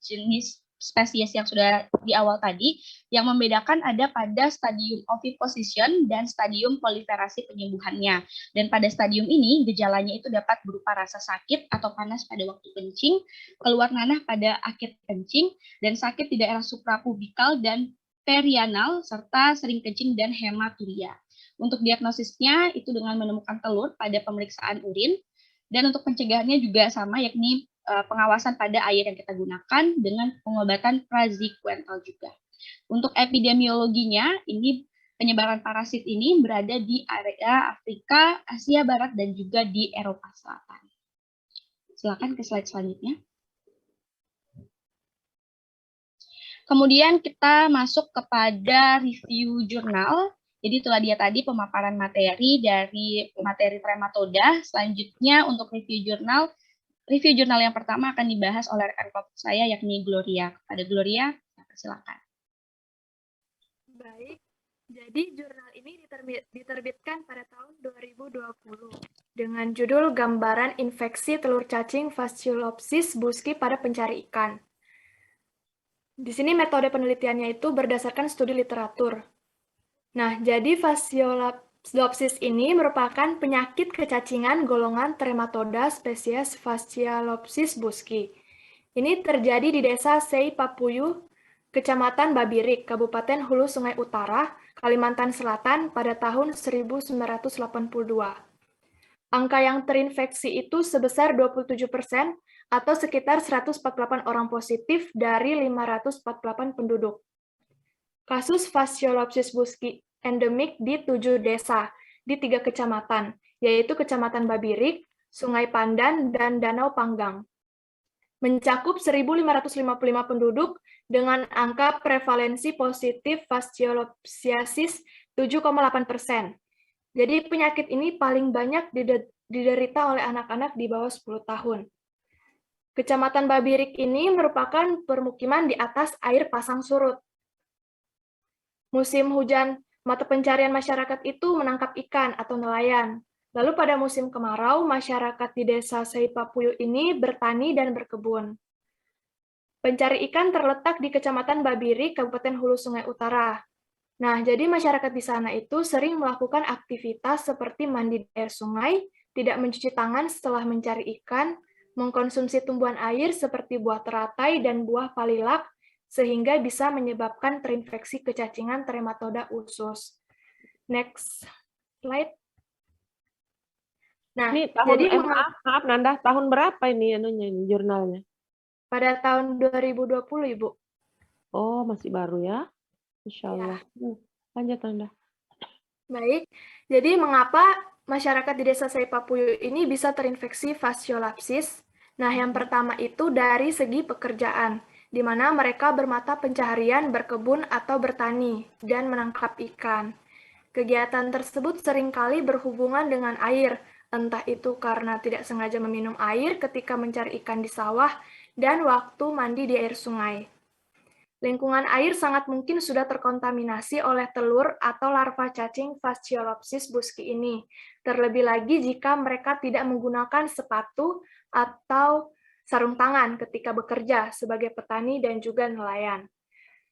jenis spesies yang sudah di awal tadi, yang membedakan ada pada stadium oviposition dan stadium proliferasi penyembuhannya. Dan pada stadium ini, gejalanya itu dapat berupa rasa sakit atau panas pada waktu kencing, keluar nanah pada akhir kencing, dan sakit di daerah suprapubikal dan perianal, serta sering kencing dan hematuria. Untuk diagnosisnya itu dengan menemukan telur pada pemeriksaan urin, dan untuk pencegahannya juga sama, yakni pengawasan pada air yang kita gunakan dengan pengobatan praziquantel juga. Untuk epidemiologinya, ini penyebaran parasit ini berada di area Afrika, Asia Barat, dan juga di Eropa Selatan. Silakan ke slide selanjutnya. Kemudian kita masuk kepada review jurnal. Jadi itulah dia tadi pemaparan materi dari materi trematoda. Selanjutnya untuk review jurnal yang pertama akan dibahas oleh rekan kelompok saya, yakni Gloria. Kepada Gloria, silakan. Baik, jadi jurnal ini diterbitkan pada tahun 2020 dengan judul Gambaran Infeksi Telur Cacing Fasciolopsis busci pada pencari ikan. Di sini metode penelitiannya itu berdasarkan studi literatur. Nah, jadi Fasciolopsis ini merupakan penyakit kecacingan golongan Trematoda spesies Fasciolopsis busci. Ini terjadi di desa Sei Papuyu, Kecamatan Babirik, Kabupaten Hulu Sungai Utara, Kalimantan Selatan pada tahun 1982. Angka yang terinfeksi itu sebesar 27% atau sekitar 148 orang positif dari 548 penduduk. Kasus Fasciolopsis busci endemik di 7 desa, di 3 kecamatan, yaitu Kecamatan Babirik, Sungai Pandan, dan Danau Panggang. Mencakup 1.555 penduduk dengan angka prevalensi positif fasciolopsiasis 7,8%. Jadi penyakit ini paling banyak diderita oleh anak-anak di bawah 10 tahun. Kecamatan Babirik ini merupakan permukiman di atas air pasang surut. Musim hujan, mata pencarian masyarakat itu menangkap ikan atau nelayan. Lalu pada musim kemarau, masyarakat di desa Sei Papuyu ini bertani dan berkebun. Pencari ikan terletak di Kecamatan Babirik, Kabupaten Hulu Sungai Utara. Nah, jadi masyarakat di sana itu sering melakukan aktivitas seperti mandi di air sungai, tidak mencuci tangan setelah mencari ikan, mengkonsumsi tumbuhan air seperti buah teratai dan buah palilak, sehingga bisa menyebabkan terinfeksi kecacingan Trematoda usus. Next slide. Nah, Ini tahun, jadi maaf Nanda, tahun berapa ini ini jurnalnya? Pada tahun 2020, Ibu. Oh, masih baru ya? Insya Allah. Ya. Lanjut, Nanda. Baik, jadi mengapa masyarakat di desa Sei Papuyu ini bisa terinfeksi fasciolopsis? Nah, yang pertama itu dari segi pekerjaan, di mana mereka bermata pencaharian berkebun atau bertani dan menangkap ikan. Kegiatan tersebut seringkali berhubungan dengan air, entah itu karena tidak sengaja meminum air ketika mencari ikan di sawah dan waktu mandi di air sungai. Lingkungan air sangat mungkin sudah terkontaminasi oleh telur atau larva cacing Fasciolopsis busci ini, terlebih lagi jika mereka tidak menggunakan sepatu atau sarung tangan ketika bekerja sebagai petani dan juga nelayan.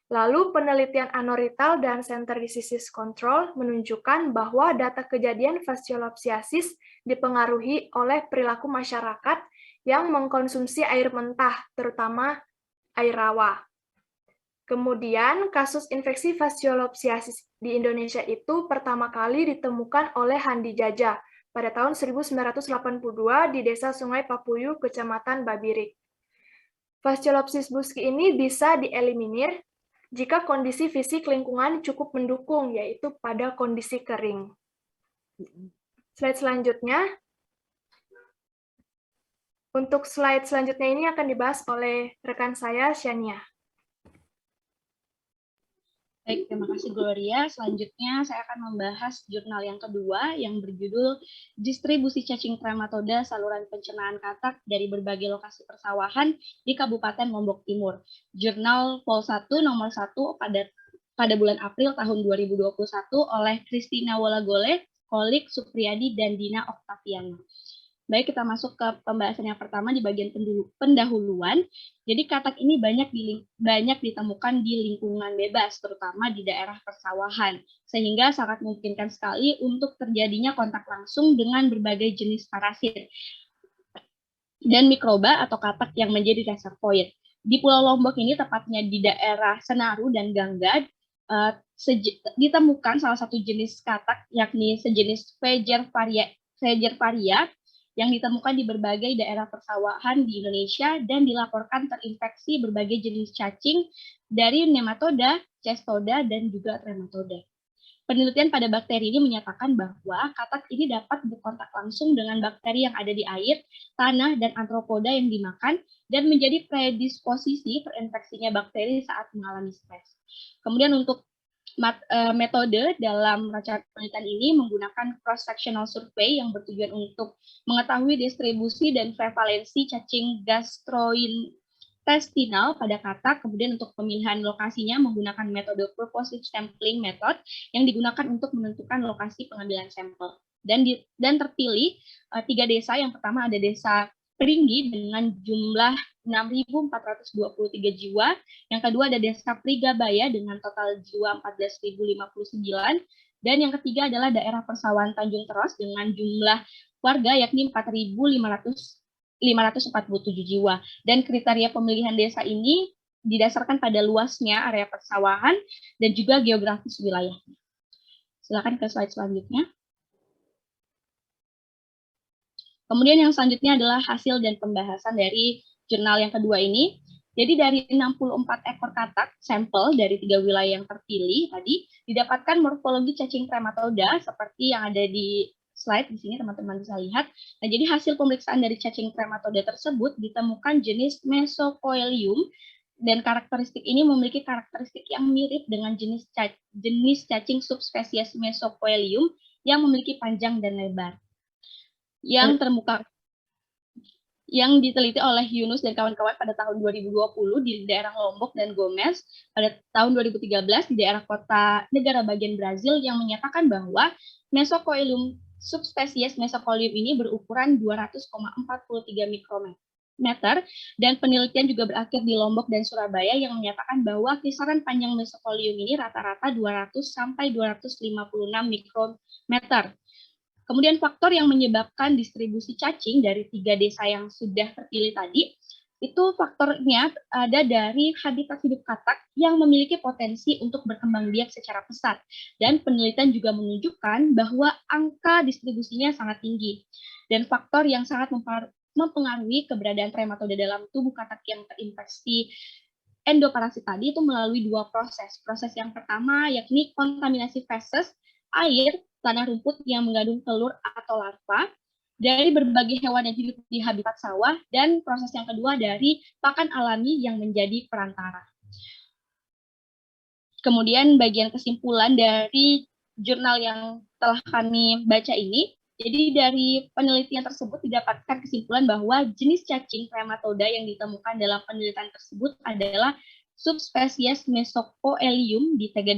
Lalu penelitian anorital dan Center Disease Control menunjukkan bahwa data kejadian fasciolopsiasis dipengaruhi oleh perilaku masyarakat yang mengkonsumsi air mentah, terutama air rawa. Kemudian, kasus infeksi fasciolopsiasis di Indonesia itu pertama kali ditemukan oleh Handi Jaja pada tahun 1982 di Desa Sungai Papuyu, Kecamatan Babirik. Fasciolopsis busci ini bisa dieliminir jika kondisi fisik lingkungan cukup mendukung, yaitu pada kondisi kering. Slide selanjutnya. Untuk slide selanjutnya ini akan dibahas oleh rekan saya, Shania. Baik, terima kasih Gloria. Selanjutnya saya akan membahas jurnal yang kedua yang berjudul Distribusi Cacing Trematoda Saluran Pencernaan Katak dari Berbagai Lokasi Persawahan di Kabupaten Lombok Timur. Jurnal Pol 1 nomor 1 pada bulan April tahun 2021 oleh Christina Wolagole, Kolik Supriyadi, dan Dina Oktaviana. Baik, kita masuk ke pembahasan yang pertama di bagian pendahuluan. Jadi katak ini banyak ditemukan di lingkungan bebas, terutama di daerah persawahan, sehingga sangat memungkinkan sekali untuk terjadinya kontak langsung dengan berbagai jenis parasit dan mikroba atau katak yang menjadi reservoir. Di Pulau Lombok ini, tepatnya di daerah Senaru dan Gangga, ditemukan salah satu jenis katak, yakni sejenis Faegervaria, yang ditemukan di berbagai daerah persawahan di Indonesia dan dilaporkan terinfeksi berbagai jenis cacing dari nematoda, cestoda, dan juga trematoda. Penelitian pada bakteri ini menyatakan bahwa katak ini dapat berkontak langsung dengan bakteri yang ada di air, tanah, dan arthropoda yang dimakan dan menjadi predisposisi terinfeksinya bakteri saat mengalami stres. Kemudian untuk metode dalam rancangan penelitian ini menggunakan cross-sectional survey yang bertujuan untuk mengetahui distribusi dan prevalensi cacing gastrointestinal pada katak. Kemudian untuk pemilihan lokasinya menggunakan metode purposive sampling method yang digunakan untuk menentukan lokasi pengambilan sampel. Dan terpilih 3 desa. Yang pertama ada desa Peringgi dengan jumlah 6.423 jiwa. Yang kedua ada desa Prigabaya dengan total jiwa 14.059. Dan yang ketiga adalah daerah persawahan Tanjung Teros dengan jumlah warga yakni 4.547 jiwa. Dan kriteria pemilihan desa ini didasarkan pada luasnya area persawahan dan juga geografis wilayahnya. Silakan ke slide selanjutnya. Kemudian yang selanjutnya adalah hasil dan pembahasan dari jurnal yang kedua ini. Jadi dari 64 ekor katak sampel dari 3 wilayah yang terpilih tadi didapatkan morfologi cacing trematoda seperti yang ada di slide di sini teman-teman bisa lihat. Nah, jadi hasil pemeriksaan dari cacing trematoda tersebut ditemukan jenis Mesocoelium dan karakteristik ini memiliki karakteristik yang mirip dengan jenis cacing subspesies Mesocoelium yang memiliki panjang dan lebar. Yang diteliti oleh Yunus dan kawan-kawan pada tahun 2020 di daerah Lombok dan Gomes, pada tahun 2013 di daerah kota negara bagian Brazil yang menyatakan bahwa Mesocoelium subspesies Mesocoelium ini berukuran 200,43 mikrometer dan penelitian juga berakhir di Lombok dan Surabaya yang menyatakan bahwa kisaran panjang Mesocoelium ini rata-rata 200 sampai 256 mikrometer. Kemudian faktor yang menyebabkan distribusi cacing dari 3 desa yang sudah terpilih tadi, itu faktornya ada dari habitat hidup katak yang memiliki potensi untuk berkembang biak secara pesat. Dan penelitian juga menunjukkan bahwa angka distribusinya sangat tinggi. Dan faktor yang sangat mempengaruhi keberadaan trematoda dalam tubuh katak yang terinfeksi endoparasit tadi itu melalui 2 proses. Proses yang pertama yakni kontaminasi feses, air, tanah rumput yang mengandung telur atau larva dari berbagai hewan yang hidup di habitat sawah, dan proses yang kedua dari pakan alami yang menjadi perantara. Kemudian bagian kesimpulan dari jurnal yang telah kami baca ini, jadi dari penelitian tersebut didapatkan kesimpulan bahwa jenis cacing trematoda yang ditemukan dalam penelitian tersebut adalah subspesies Mesocoelium di 3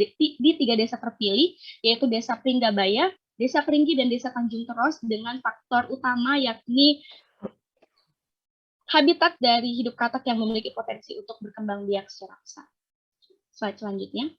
desa terpilih, yaitu Desa Pringgabaya, Desa Peringgi, dan Desa Tanjung Teros dengan faktor utama yakni habitat dari hidup katak yang memiliki potensi untuk berkembang biak secara pesat. Slide selanjutnya.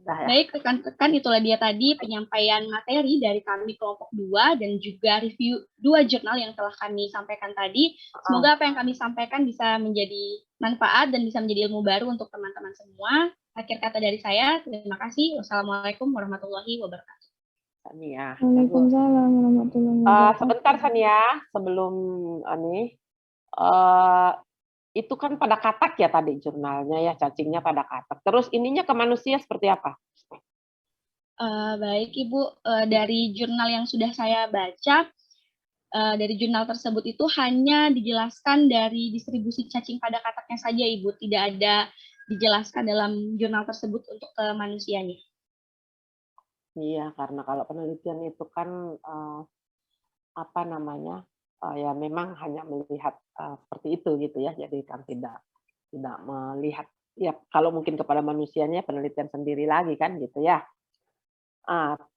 Baik, rekan-rekan, itulah dia tadi penyampaian materi dari kami kelompok 2 dan juga review 2 jurnal yang telah kami sampaikan tadi. Semoga apa yang kami sampaikan bisa menjadi manfaat dan bisa menjadi ilmu baru untuk teman-teman semua. Akhir kata dari saya, terima kasih. Wassalamualaikum warahmatullahi wabarakatuh. Sania. Waalaikumsalam warahmatullahi wabarakatuh. Sebentar Sania, sebelum ini itu kan pada katak ya tadi jurnalnya ya, cacingnya pada katak. Terus ininya ke manusia seperti apa? Baik Ibu, dari jurnal yang sudah saya baca, dari jurnal tersebut itu hanya dijelaskan dari distribusi cacing pada kataknya saja Ibu, tidak ada dijelaskan dalam jurnal tersebut untuk ke manusianya. Iya, karena kalau penelitian itu kan ya memang hanya melihat seperti itu gitu ya, jadi kan tidak melihat ya kalau mungkin kepada manusianya penelitian sendiri lagi kan gitu ya.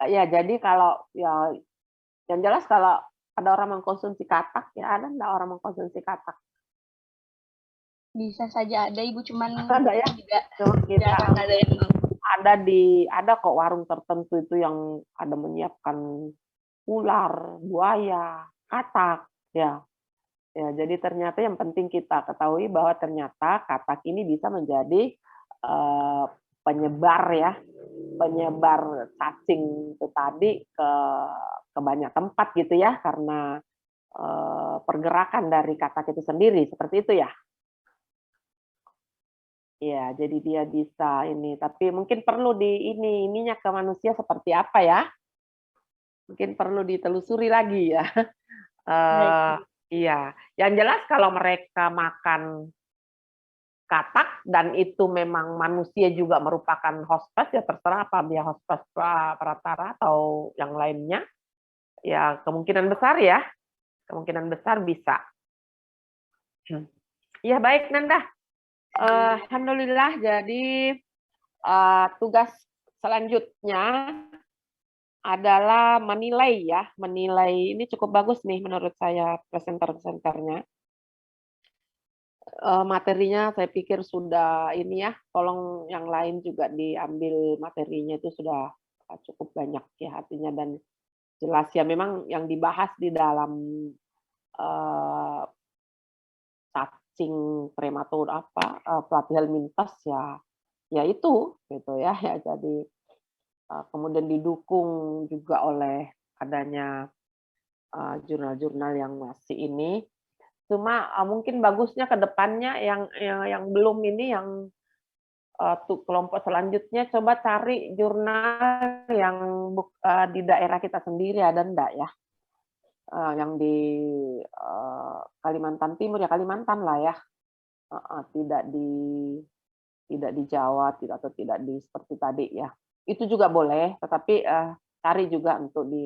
Ya jadi kalau ya Yang jelas kalau ada orang mengkonsumsi katak, ya ada enggak orang mengkonsumsi katak? Bisa saja ada Ibu, cuman Ada ya? juga Cuma kita jarang ada yang mau. ada kok warung tertentu itu yang ada menyiapkan ular, buaya, katak, ya. Ya, jadi ternyata yang penting kita ketahui bahwa ternyata katak ini bisa menjadi penyebar ya, penyebar cacing itu tadi ke banyak tempat gitu ya, karena pergerakan dari katak itu sendiri, seperti itu ya. Iya, jadi dia bisa ini, tapi mungkin perlu ininya ke manusia seperti apa ya? Mungkin perlu ditelusuri lagi ya. Iya, yang jelas kalau mereka makan katak dan itu memang manusia juga merupakan host-pest, ya terserah apa dia host-pest pratara atau yang lainnya, ya kemungkinan besar bisa. Iya baik Nanda. Alhamdulillah, jadi tugas selanjutnya adalah menilai ya, menilai ini cukup bagus nih menurut saya presenter-presenternya. Materinya saya pikir sudah ini ya, tolong yang lain juga diambil materinya itu sudah cukup banyak ya artinya dan jelas ya memang yang dibahas di dalam cacing prematoda platyhelminthes ya itu gitu ya jadi kemudian didukung juga oleh adanya jurnal-jurnal yang masih ini. Cuma mungkin bagusnya ke depannya yang belum ini yang kelompok selanjutnya coba cari jurnal yang di daerah kita sendiri ada enggak ya? Yang di Kalimantan Timur ya Kalimantan lah ya. Tidak di Jawa atau tidak di seperti tadi ya. Itu juga boleh, tetapi cari juga untuk di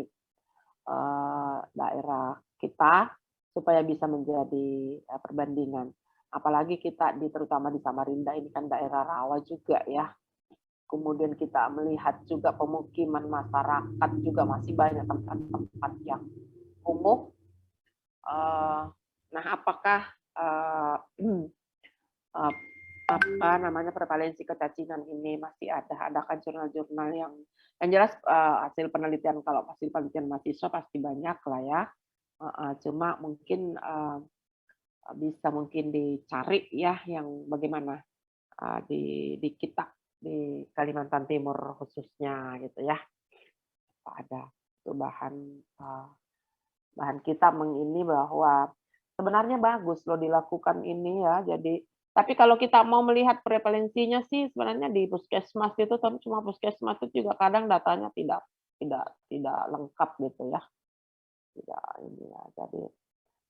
daerah kita supaya bisa menjadi perbandingan. Apalagi kita terutama di Samarinda ini kan daerah rawa juga ya. Kemudian kita melihat juga pemukiman masyarakat juga masih banyak tempat-tempat yang kumuh. Nah, apakah apa namanya prevalensi kecacingan ini masih ada? Adakah jurnal-jurnal yang jelas hasil penelitian kalau hasil penelitian mahasiswa pasti banyak lah ya. Cuma mungkin bisa mungkin dicari ya yang bagaimana di kita di Kalimantan Timur khususnya gitu ya. Ada bahan kita mengini bahwa sebenarnya bagus loh dilakukan ini ya. Jadi tapi kalau kita mau melihat prevalensinya sih sebenarnya di puskesmas itu tapi cuma puskesmas itu juga kadang datanya tidak lengkap gitu ya. Tidak ini ya. Jadi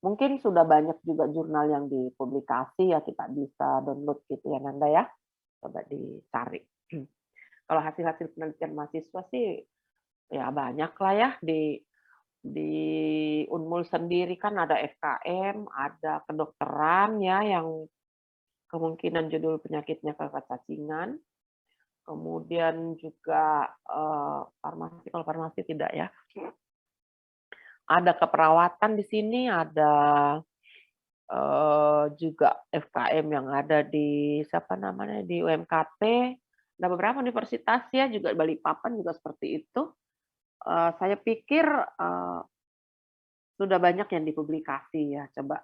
mungkin sudah banyak juga jurnal yang dipublikasi ya kita bisa download gitu ya Nanda ya. Coba dicari. Kalau hasil-hasil penelitian mahasiswa sih ya banyak lah ya di Unmul sendiri kan ada FKM, ada kedokteran ya yang kemungkinan judul penyakitnya kecacingan. Kemudian juga farmasi, kalau farmasi tidak ya. Ada keperawatan di sini, ada juga FKM yang ada di siapa namanya di UMKT. Ada beberapa universitas ya juga Balikpapan juga seperti itu. Saya pikir sudah banyak yang dipublikasi ya. Coba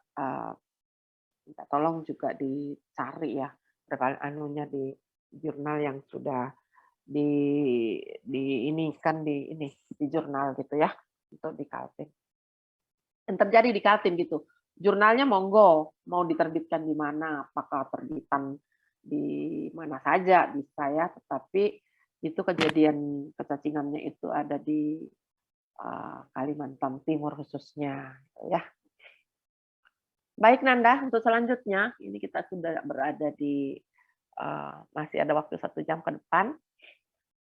minta tolong juga dicari ya anunya di jurnal yang sudah di jurnal gitu ya untuk di Kaltim. Yang terjadi di Kaltim gitu. Jurnalnya monggo mau diterbitkan di mana, apakah terbitan di mana saja bisa ya, tetapi itu kejadian kecacingannya itu ada di Kalimantan Timur khususnya ya. Baik Nanda, untuk selanjutnya ini kita sudah berada di masih ada waktu 1 jam ke depan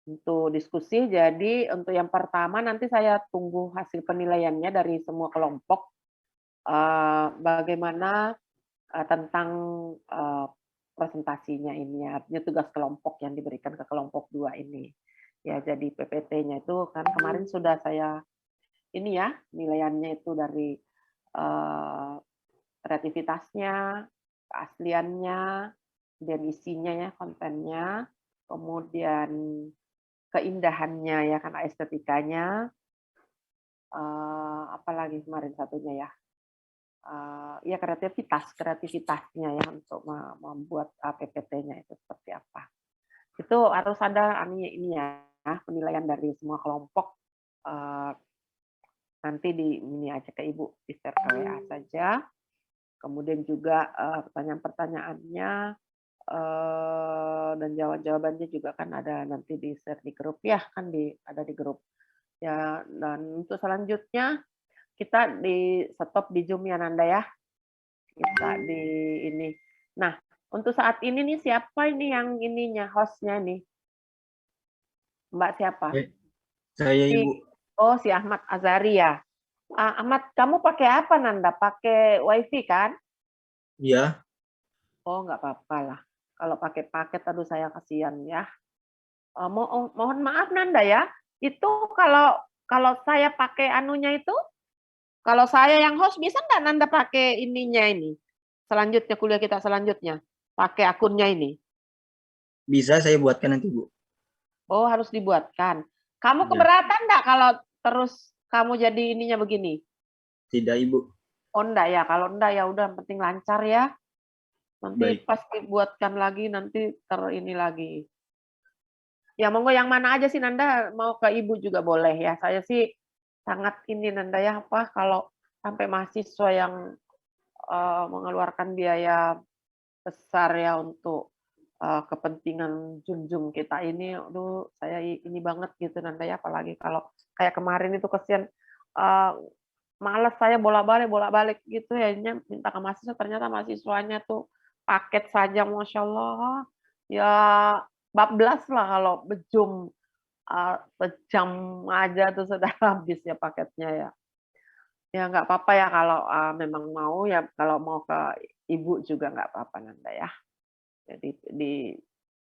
untuk diskusi. Jadi untuk yang pertama nanti saya tunggu hasil penilaiannya dari semua kelompok bagaimana tentang presentasinya ini, artinya tugas kelompok yang diberikan ke kelompok 2 ini. Ya, jadi PPT-nya itu kan kemarin sudah saya ini ya, penilaiannya itu dari kreativitasnya, keasliannya, dan isinya ya, kontennya, kemudian keindahannya ya, karena estetikanya, apalagi kemarin satunya ya, ya kreativitasnya ya untuk membuat PPT-nya itu seperti apa. Itu harus ada ini ya, penilaian dari semua kelompok. Nanti ini aja ke Ibu, di share ke WA saja. Kemudian juga pertanyaan-pertanyaannya dan jawabannya juga kan ada nanti di share di grup ya, kan ada di grup ya. Dan untuk selanjutnya kita di stop di Zoom ya Nanda ya, kita di ini. Nah untuk saat ini nih siapa ini yang ininya hostnya nih, Mbak siapa? Saya Ibu. Oh si Ahmad Azari ya. Ahmad, kamu pakai apa Nanda? Pakai WiFi kan? Iya. Oh, nggak apa-apa lah. Kalau pakai paket, aduh saya kasihan ya. Mohon maaf Nanda ya. Itu kalau saya pakai anunya itu, kalau saya yang host bisa nggak Nanda pakai ininya ini? Selanjutnya kuliah kita selanjutnya pakai akunnya ini. Bisa saya buatkan nanti Bu. Oh, harus dibuatkan. Kamu Ya. keberatan nggak kalau terus kamu jadi ininya begini? Tidak Ibu. Oh enggak ya, kalau enggak ya udah penting lancar ya. Nanti Baik. pas dibuatkan lagi nanti ini lagi. Ya monggo yang mana aja sih Nanda, mau ke Ibu juga boleh ya. Saya sih sangat ini Nanda ya, apa kalau sampai mahasiswa yang mengeluarkan biaya besar ya untuk kepentingan junjung kita ini, aduh saya ini banget gitu Nanda ya, apalagi kalau kayak kemarin itu kesian males saya bolak-balik gitu ya, minta ke mahasiswa, ternyata mahasiswanya tuh paket saja Masya Allah ya bablas lah kalau bejum sejam aja tuh sudah habis ya paketnya ya. Ya nggak apa-apa ya kalau memang mau ya, kalau mau ke Ibu juga nggak apa-apa Nanda ya. Jadi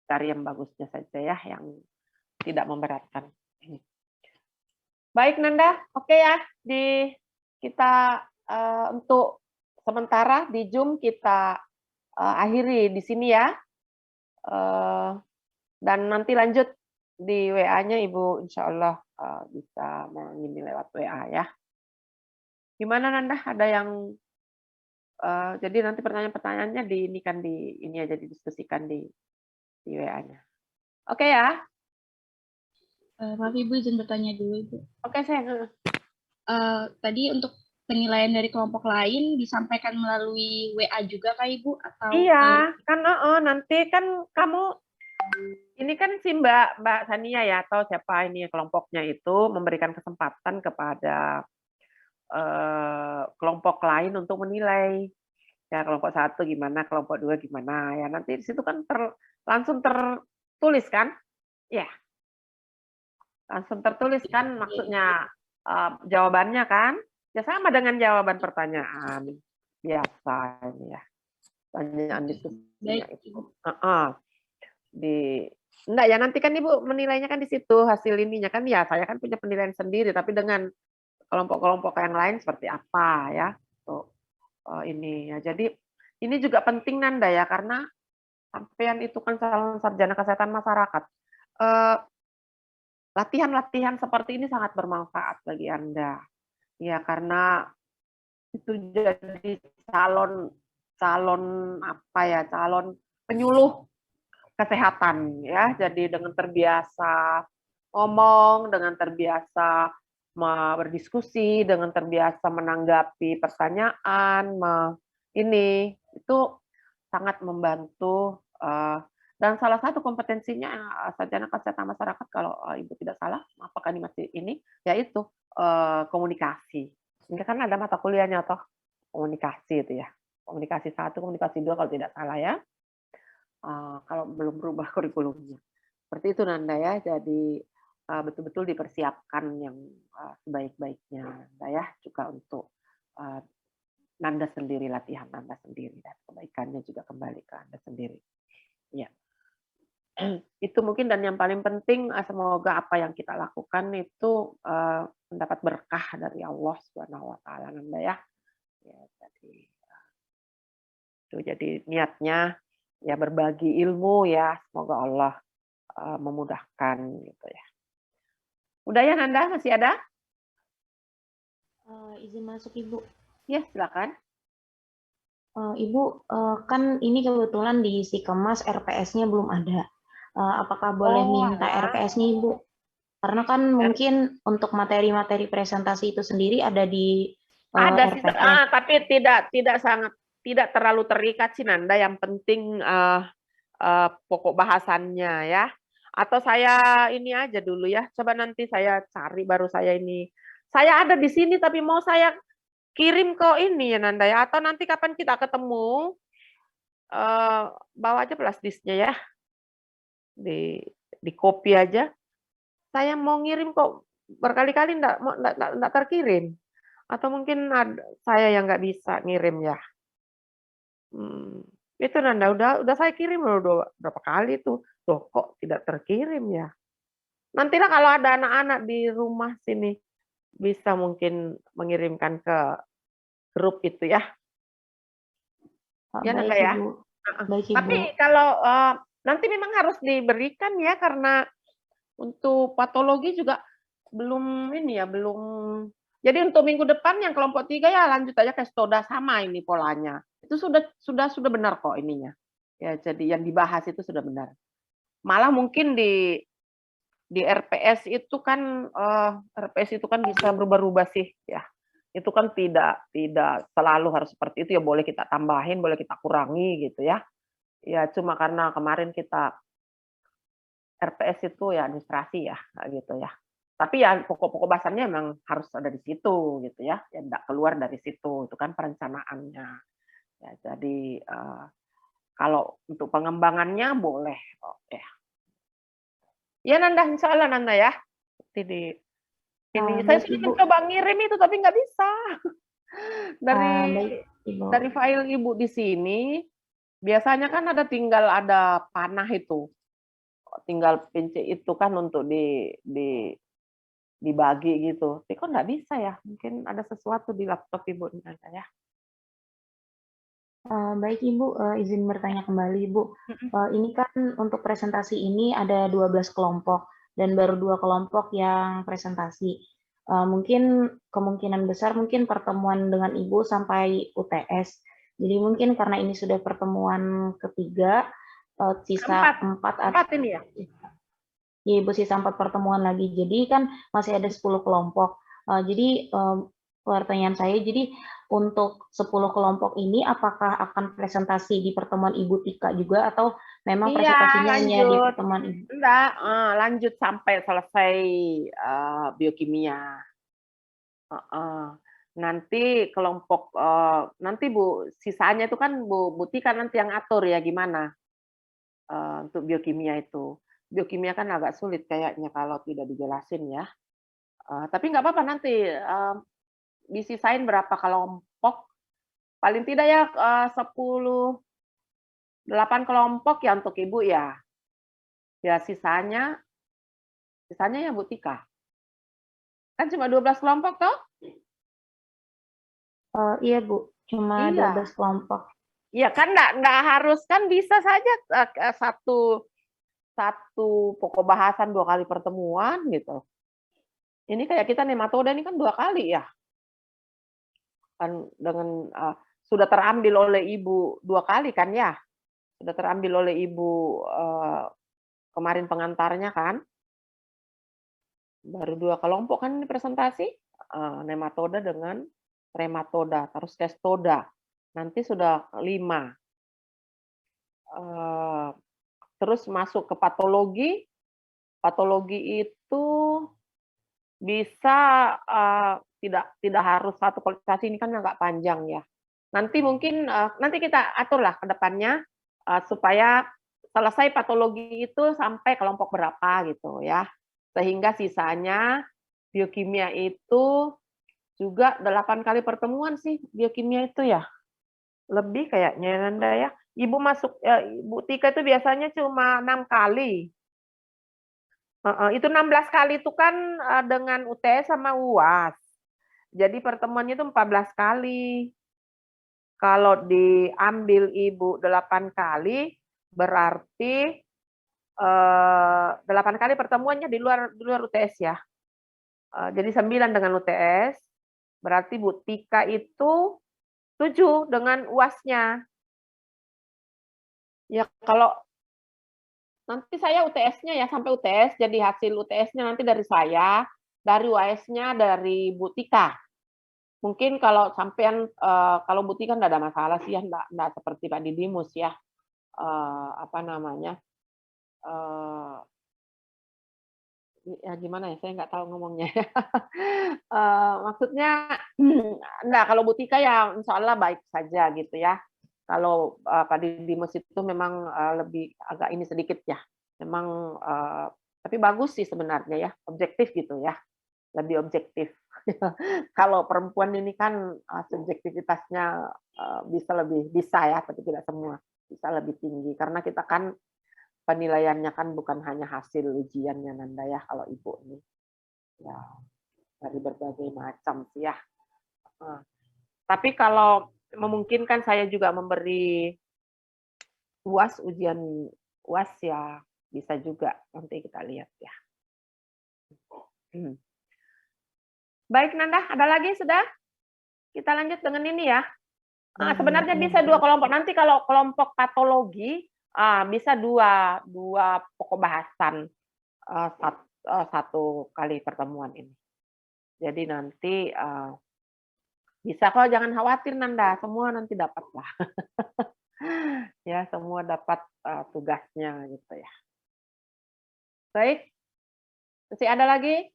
cari yang bagusnya saja ya, yang tidak memberatkan. Baik Nanda, oke ya, kita untuk sementara di Zoom kita akhiri di sini ya. Dan nanti lanjut di WA-nya Ibu insya Allah bisa mengini lewat WA ya. Gimana Nanda? Ada yang jadi nanti pertanyaan-pertanyaannya ini aja didiskusikan di WA-nya. Oke ya. Maaf Ibu, izin bertanya dulu Ibu. Oke sayang. Tadi untuk penilaian dari kelompok lain disampaikan melalui WA juga Kak Ibu atau? Iya, kan nanti kan kamu ini kan si Mbak Sania ya atau siapa ini kelompoknya itu memberikan kesempatan kepada kelompok lain untuk menilai. Ya kelompok 1 gimana, kelompok 2 gimana. Ya nanti di situ kan langsung tertulis kan? Ya. Langsung tertulis kan maksudnya jawabannya kan? Ya sama dengan jawaban pertanyaan biasa ini ya. Pertanyaan diskusinya itu. Enggak ya, nanti kan Ibu menilainya kan di situ hasil ininya kan ya, saya kan punya penilaian sendiri tapi dengan kelompok-kelompok yang lain seperti apa ya. Tuh. Ini ya. Jadi ini juga penting Nanda ya, karena sampean itu kan calon sarjana kesehatan masyarakat. Latihan-latihan seperti ini sangat bermanfaat bagi Anda. Ya karena itu jadi calon penyuluh kesehatan ya. Jadi dengan terbiasa ngomong, dengan terbiasa berdiskusi, dengan terbiasa menanggapi pertanyaan, ini itu sangat membantu. Dan salah satu kompetensinya sarjana kesehatan masyarakat kalau Ibu tidak salah, apakah ini masih ini, yaitu komunikasi. Ini kan ada mata kuliahnya toh komunikasi itu ya, komunikasi 1, komunikasi 2 kalau tidak salah ya. Kalau belum berubah kurikulumnya. Seperti itu Nanda ya, jadi betul-betul dipersiapkan yang sebaik-baiknya Nanda ya, juga untuk Nanda sendiri, latihan Nanda sendiri, dan kebaikannya juga kembali ke Anda sendiri. Ya. Itu mungkin, dan yang paling penting semoga apa yang kita lakukan itu mendapat berkah dari Allah Subhanahu wa taala, Nanda ya. Ya, jadi niatnya ya berbagi ilmu ya, semoga Allah memudahkan gitu ya. Udah ya Nanda, masih ada? Izin masuk Ibu. Ya, silakan. Ibu, kan ini kebetulan di Sikemas RPS-nya belum ada. Apakah boleh minta RPS-nya Ibu? Karena kan mungkin untuk materi-materi presentasi itu sendiri ada di ada sih, RPS. tapi tidak terlalu terikat sih Nanda. Yang penting pokok bahasannya ya. Atau saya ini aja dulu ya. Coba nanti saya cari baru saya ini. Saya ada di sini tapi mau saya kirim ke ini ya Nanda ya. Atau nanti kapan kita ketemu bawa aja flash disknya ya. Di copy aja. Saya mau ngirim kok berkali-kali enggak terkirim. Atau mungkin saya yang nggak bisa ngirim ya. Itu Nanda udah saya kirim loh berapa kali tuh. Loh kok tidak terkirim ya. Nantilah kalau ada anak-anak di rumah sini bisa mungkin mengirimkan ke grup itu ya. Ya Nanda ya. Baik, Ibu. Tapi kalau nanti memang harus diberikan ya, karena untuk patologi juga belum ini ya, belum. Jadi untuk minggu depan yang kelompok 3 ya lanjut aja ke stoda, sama ini polanya. Itu sudah benar kok ininya. Ya, jadi yang dibahas itu sudah benar. Malah mungkin di RPS itu kan bisa berubah-ubah sih ya. Itu kan tidak selalu harus seperti itu ya, boleh kita tambahin, boleh kita kurangi gitu ya. Ya cuma karena kemarin kita RPS itu ya administrasi ya gitu ya. Tapi ya pokok-pokok bahasannya memang harus ada di situ gitu ya. Ya enggak keluar dari situ, itu kan perencanaannya. Ya, jadi kalau untuk pengembangannya boleh kok ya. Ya Nanda, insya Allah Nanda ya. Ini saya sudah mencoba ngirim itu tapi nggak bisa. Dari file Ibu di sini biasanya kan tinggal ada panah itu. Tinggal pencet itu kan untuk dibagi gitu. Tapi kok nggak bisa ya? Mungkin ada sesuatu di laptop Ibu Nanda ya. Baik Ibu, izin bertanya kembali Ibu. Ini kan untuk presentasi ini ada 12 kelompok dan baru 2 kelompok yang presentasi. Mungkin kemungkinan besar mungkin pertemuan dengan Ibu sampai UTS. Jadi mungkin karena ini sudah pertemuan ketiga, sisa 4 ini ya? Ya Ibu, sisa 4 pertemuan lagi. Jadi kan masih ada 10 kelompok. Jadi pertanyaan saya, jadi untuk 10 kelompok ini apakah akan presentasi di pertemuan Ibu Tika juga atau memang presentasinya hanya di pertemuan Ibu? Enggak, lanjut sampai selesai biokimia. Nanti kelompok nanti Bu, sisanya itu kan Bu Tika nanti yang atur ya gimana untuk biokimia itu. Biokimia kan agak sulit kayaknya kalau tidak dijelasin ya. Tapi nggak apa-apa nanti disisain berapa kelompok. Paling tidak ya 8 kelompok ya untuk Ibu ya. Ya sisanya ya Bu Tika. Kan cuma 12 kelompok toh? Iya Bu, cuma 12 kelompok. Iya kan enggak harus, kan bisa saja satu pokok bahasan 2 kali pertemuan gitu. Ini kayak kita nematoda ini kan 2 kali ya. Kan dengan sudah terambil oleh Ibu 2 kali kan ya. Sudah terambil oleh Ibu kemarin pengantarnya kan. Baru 2 kelompok kan ini presentasi. Nematoda dengan trematoda, terus testoda. Nanti sudah 5. Terus masuk ke patologi. Patologi itu bisa tidak harus satu kualifikasi, ini kan agak panjang ya. Nanti mungkin nanti kita aturlah ke depannya supaya selesai patologi itu sampai kelompok berapa gitu ya. Sehingga sisanya biokimia itu juga 8 kali pertemuan sih biokimia itu ya. Lebih kayaknya Nanda ya. Ibu masuk, Ibu Tika itu biasanya cuma 6 kali. Itu 16 kali itu kan dengan UTS sama UAS. Jadi pertemuannya itu 14 kali. Kalau diambil Ibu 8 kali, berarti 8 kali pertemuannya di luar UTS ya. Jadi 9 dengan UTS, berarti Bu Tika itu 7 dengan UAS-nya. Ya kalau nanti saya UTS-nya ya sampai UTS, jadi hasil UTS-nya nanti dari saya, dari UAS-nya dari Bu Tika. Mungkin kalau sampean kalau Bu Tika nggak ada masalah sih ya, nggak seperti Pak Didimus ya. Apa namanya? Ya gimana ya, saya nggak tahu ngomongnya. Maksudnya enggak, kalau Bu Tika ya insya Allah baik saja gitu ya. Kalau Pak Didimus itu memang lebih agak ini sedikit ya. Memang tapi bagus sih sebenarnya ya, objektif gitu ya. Lebih objektif. Kalau perempuan ini kan subjektivitasnya bisa ya, tapi tidak semua. Bisa lebih tinggi karena kita kan penilaiannya kan bukan hanya hasil ujiannya Nanda ya, kalau Ibu ini. Ya, dari berbagai macam sih ya. Tapi kalau memungkinkan saya juga memberi UAS, ujian UAS ya bisa juga, nanti kita lihat ya. Baik Nanda, ada lagi sudah? Kita lanjut dengan ini ya. Sebenarnya bisa 2 kelompok. Nanti kalau kelompok patologi bisa dua pokok bahasan satu kali pertemuan ini. Jadi nanti bisa, kalau jangan khawatir Nanda, semua nanti dapat lah. Ya, semua dapat tugasnya gitu ya. Baik. Masih ada lagi?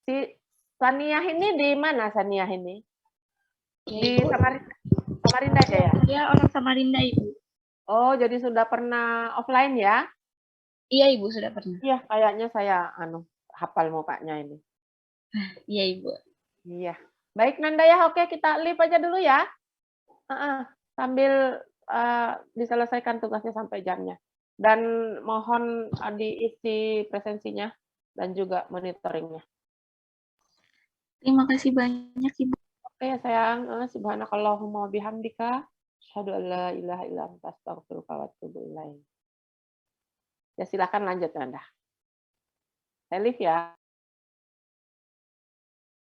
Si Saniah ini di mana Saniah ini? Di Samarinda aja ya? Dia orang Samarinda, Ibu. Oh, jadi sudah pernah offline ya? Iya, Ibu, sudah pernah. Iya, kayaknya saya hafal mukanya ini. Iya, Ibu. Iya. Baik Nanda ya, oke kita live aja dulu ya. Sambil diselesaikan tugasnya sampai jamnya. Dan mohon diisi presensinya dan juga monitoringnya. Terima kasih banyak, Ibu. Oke ya sayang, subhanakallahumma bihamdika, asyhadu an la ilaha illa anta astaghfiruka wa atubu ilaik. Ya silakan lanjut Nanda. Saya live ya.